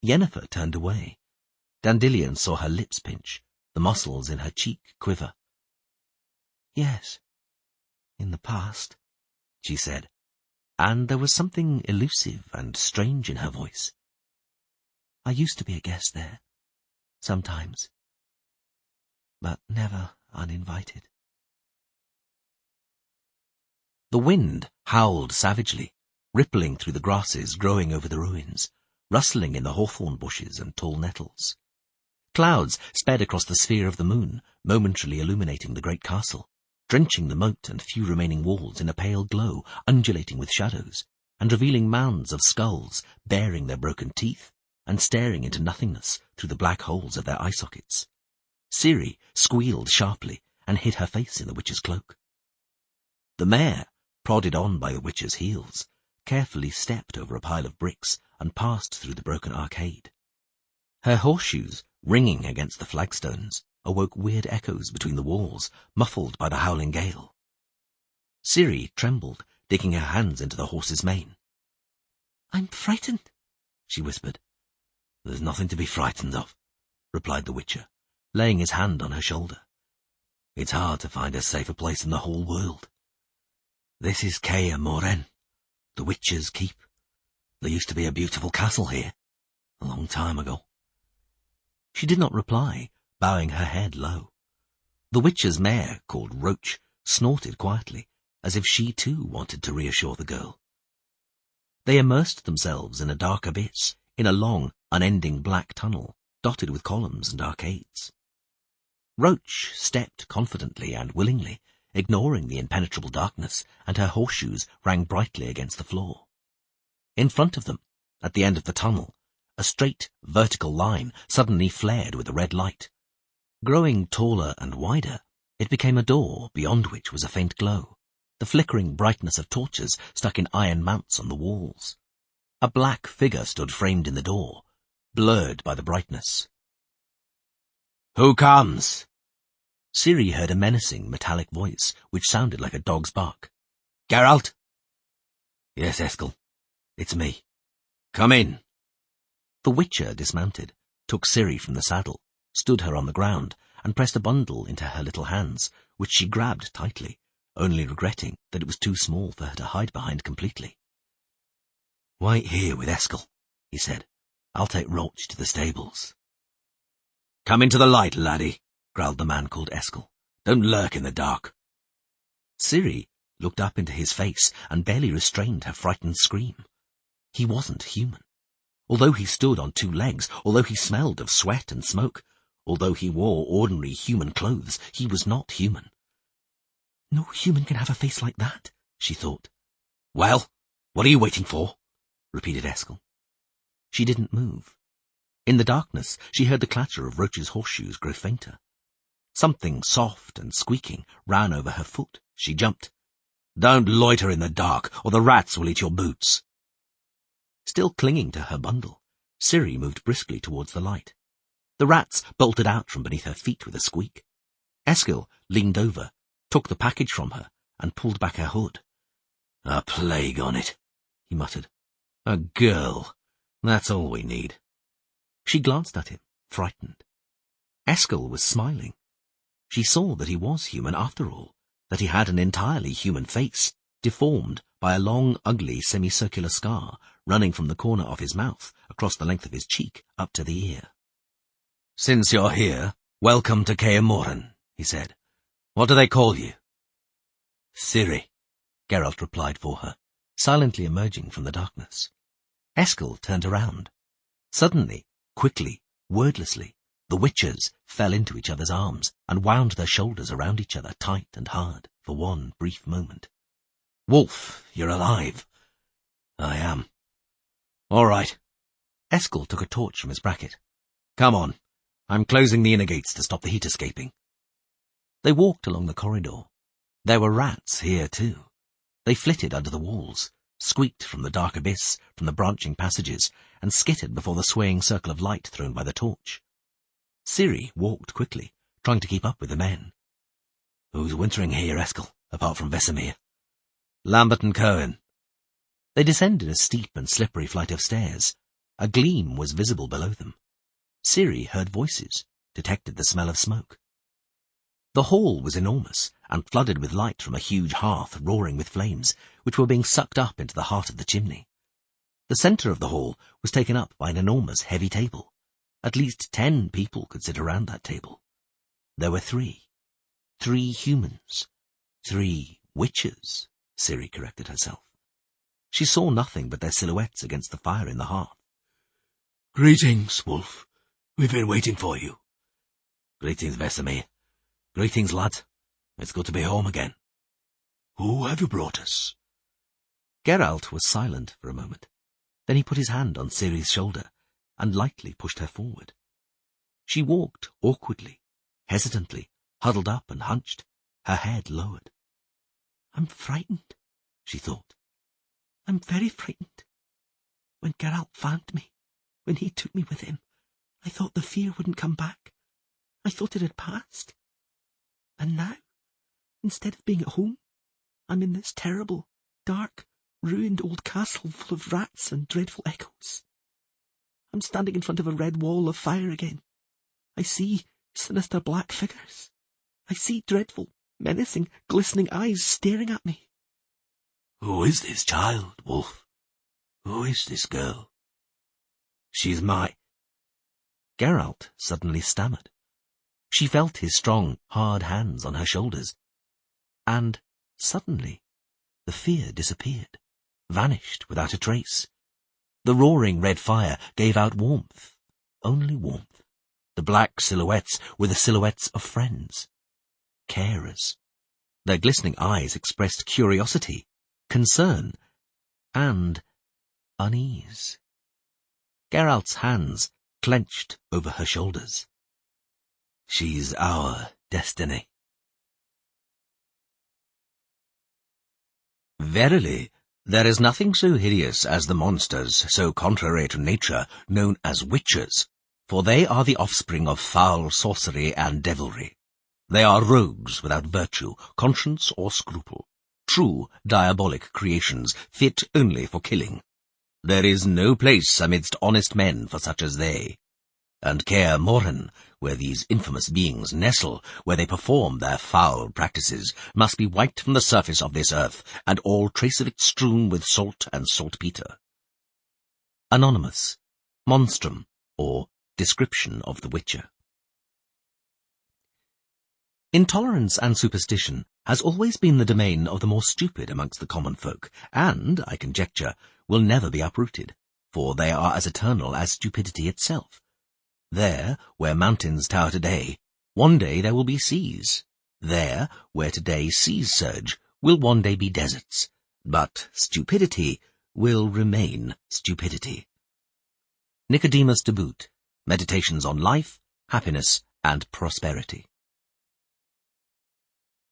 Yennefer turned away. Dandelion saw her lips pinch, the muscles in her cheek quiver. Yes, in the past, she said, and there was something elusive and strange in her voice. I used to be a guest there, sometimes, but never uninvited. The wind howled savagely, rippling through the grasses growing over the ruins, rustling in the hawthorn bushes and tall nettles. Clouds sped across the sphere of the moon, momentarily illuminating the great castle, drenching the moat and few remaining walls in a pale glow, undulating with shadows, and revealing mounds of skulls bearing their broken teeth, and staring into nothingness through the black holes of their eye sockets. Ciri squealed sharply and hid her face in the witch's cloak. The mare, prodded on by the witch's heels, carefully stepped over a pile of bricks and passed through the broken arcade. Her horseshoes, ringing against the flagstones, awoke weird echoes between the walls, muffled by the howling gale. Ciri trembled, digging her hands into the horse's mane. "I'm frightened," she whispered. "There's nothing to be frightened of," replied the Witcher, laying his hand on her shoulder. "It's hard to find a safer place in the whole world. This is Kaer Morhen, the Witcher's Keep. There used to be a beautiful castle here, a long time ago." She did not reply, bowing her head low. The Witcher's mare, called Roach, snorted quietly, as if she too wanted to reassure the girl. They immersed themselves in a dark abyss, in a long, unending black tunnel, dotted with columns and arcades. Roach stepped confidently and willingly, ignoring the impenetrable darkness, and her horseshoes rang brightly against the floor. In front of them, at the end of the tunnel, a straight, vertical line suddenly flared with a red light. Growing taller and wider, it became a door beyond which was a faint glow, the flickering brightness of torches stuck in iron mounts on the walls. A black figure stood framed in the door, blurred by the brightness. "Who comes?" Ciri heard a menacing, metallic voice, which sounded like a dog's bark. "Geralt?" "Yes, Eskel. It's me. Come in." The Witcher dismounted, took Ciri from the saddle, stood her on the ground, and pressed a bundle into her little hands, which she grabbed tightly, only regretting that it was too small for her to hide behind completely. "Wait here with Eskel," he said. "I'll take Roach to the stables." "Come into the light, laddie," growled the man called Eskel. "Don't lurk in the dark." Ciri looked up into his face and barely restrained her frightened scream. He wasn't human. Although he stood on two legs, although he smelled of sweat and smoke, although he wore ordinary human clothes, he was not human. "No human can have a face like that," she thought. "Well, what are you waiting for?" repeated Eskel. She didn't move. In the darkness, she heard the clatter of Roach's horseshoes grow fainter. Something soft and squeaking ran over her foot. She jumped. "Don't loiter in the dark, or the rats will eat your boots." Still clinging to her bundle, Ciri moved briskly towards the light. The rats bolted out from beneath her feet with a squeak. Eskel leaned over, took the package from her, and pulled back her hood. "A plague on it," he muttered. "A girl. That's all we need." She glanced at him, frightened. Eskel was smiling. She saw that he was human after all, that he had an entirely human face, deformed by a long, ugly, semicircular scar running from the corner of his mouth across the length of his cheek up to the ear. "Since you're here, welcome to Kaer Morhen," he said. "What do they call you?" "Ciri," Geralt replied for her, silently emerging from the darkness. Eskel turned around. Suddenly, quickly, wordlessly, the Witchers fell into each other's arms and wound their shoulders around each other tight and hard for one brief moment. "Wolf, you're alive." "I am." "All right." Eskel took a torch from his bracket. "Come on. I'm closing the inner gates to stop the heat escaping." They walked along the corridor. There were rats here too. They flitted under the walls, squeaked from the dark abyss, from the branching passages, and skittered before the swaying circle of light thrown by the torch. Ciri walked quickly, trying to keep up with the men. "Who's wintering here, Eskel, apart from Vesemir?" "Lambert and Cohen." They descended a steep and slippery flight of stairs. A gleam was visible below them. Ciri heard voices, detected the smell of smoke. The hall was enormous, and flooded with light from a huge hearth roaring with flames, which were being sucked up into the heart of the chimney. The centre of the hall was taken up by an enormous heavy table. At least 10 people could sit around that table. There were 3. 3 humans. 3 witches, Ciri corrected herself. She saw nothing but their silhouettes against the fire in the hearth. "Greetings, Wolf. We've been waiting for you." "Greetings, Vesemir. Greetings, lads. It's good to be home again." "Who have you brought us?" Geralt was silent for a moment. Then he put his hand on Ciri's shoulder, and lightly pushed her forward. She walked awkwardly, hesitantly, huddled up and hunched, her head lowered. "I'm frightened," she thought. "I'm very frightened. When Geralt found me, when he took me with him, I thought the fear wouldn't come back. I thought it had passed. And now, instead of being at home, I'm in this terrible, dark, ruined old castle full of rats and dreadful echoes. I'm standing in front of a red wall of fire again. I see sinister black figures. I see dreadful, menacing, glistening eyes staring at me." "Who is this child, Wolf? Who is this girl?" "She's my—" Geralt suddenly stammered. She felt his strong, hard hands on her shoulders. And suddenly the fear disappeared, vanished without a trace. The roaring red fire gave out warmth, only warmth. The black silhouettes were the silhouettes of friends, carers. Their glistening eyes expressed curiosity, concern, and unease. Geralt's hands clenched over her shoulders. "She's our destiny." Verily, there is nothing so hideous as the monsters, so contrary to nature, known as witches, for they are the offspring of foul sorcery and devilry. They are rogues without virtue, conscience, or scruple, true diabolic creations, fit only for killing. There is no place amidst honest men for such as they. And Kaer Morhen, where these infamous beings nestle, where they perform their foul practices, must be wiped from the surface of this earth, and all trace of it strewn with salt and saltpetre. Anonymous, Monstrum, or Description of the Witcher. Intolerance and superstition has always been the domain of the more stupid amongst the common folk, and, I conjecture, will never be uprooted, for they are as eternal as stupidity itself. There, where mountains tower today, one day there will be seas. There, where today seas surge, will one day be deserts. But stupidity will remain stupidity. Nicodemus de Boot, Meditations on Life, Happiness, and Prosperity.